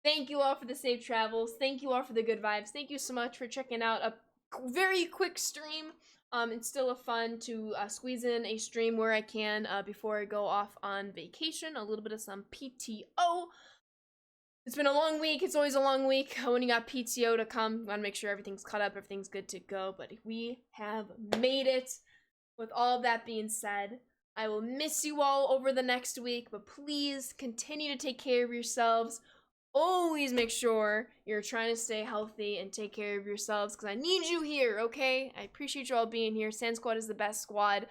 Thank you all for the safe travels. Thank you all for the good vibes. Thank you so much for checking out a very quick stream. It's still a fun to squeeze in a stream where I can before I go off on vacation. A little bit of some PTO. It's been a long week. It's always a long week when you got PTO to come. You want to make sure everything's caught up, everything's good to go. But we have made it. With all that being said, I will miss you all over the next week. But please continue to take care of yourselves. Always make sure you're trying to stay healthy and take care of yourselves, because I need you here, okay? I appreciate you all being here. Sand Squad is the best squad.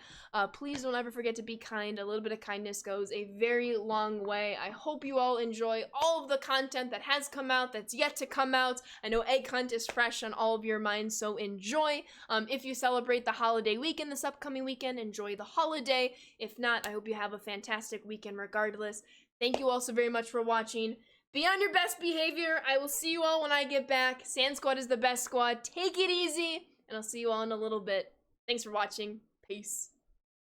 Please don't ever forget to be kind. A little bit of kindness goes a very long way. I hope you all enjoy all of the content that has come out, that's yet to come out. I know Egg Hunt is fresh on all of your minds, so enjoy. If you celebrate the holiday weekend this upcoming weekend, enjoy the holiday. If not, I hope you have a fantastic weekend regardless. Thank you all so very much for watching. Be on your best behavior. I will see you all when I get back. Sand Squad is the best squad. Take it easy, and I'll see you all in a little bit. Thanks for watching. Peace.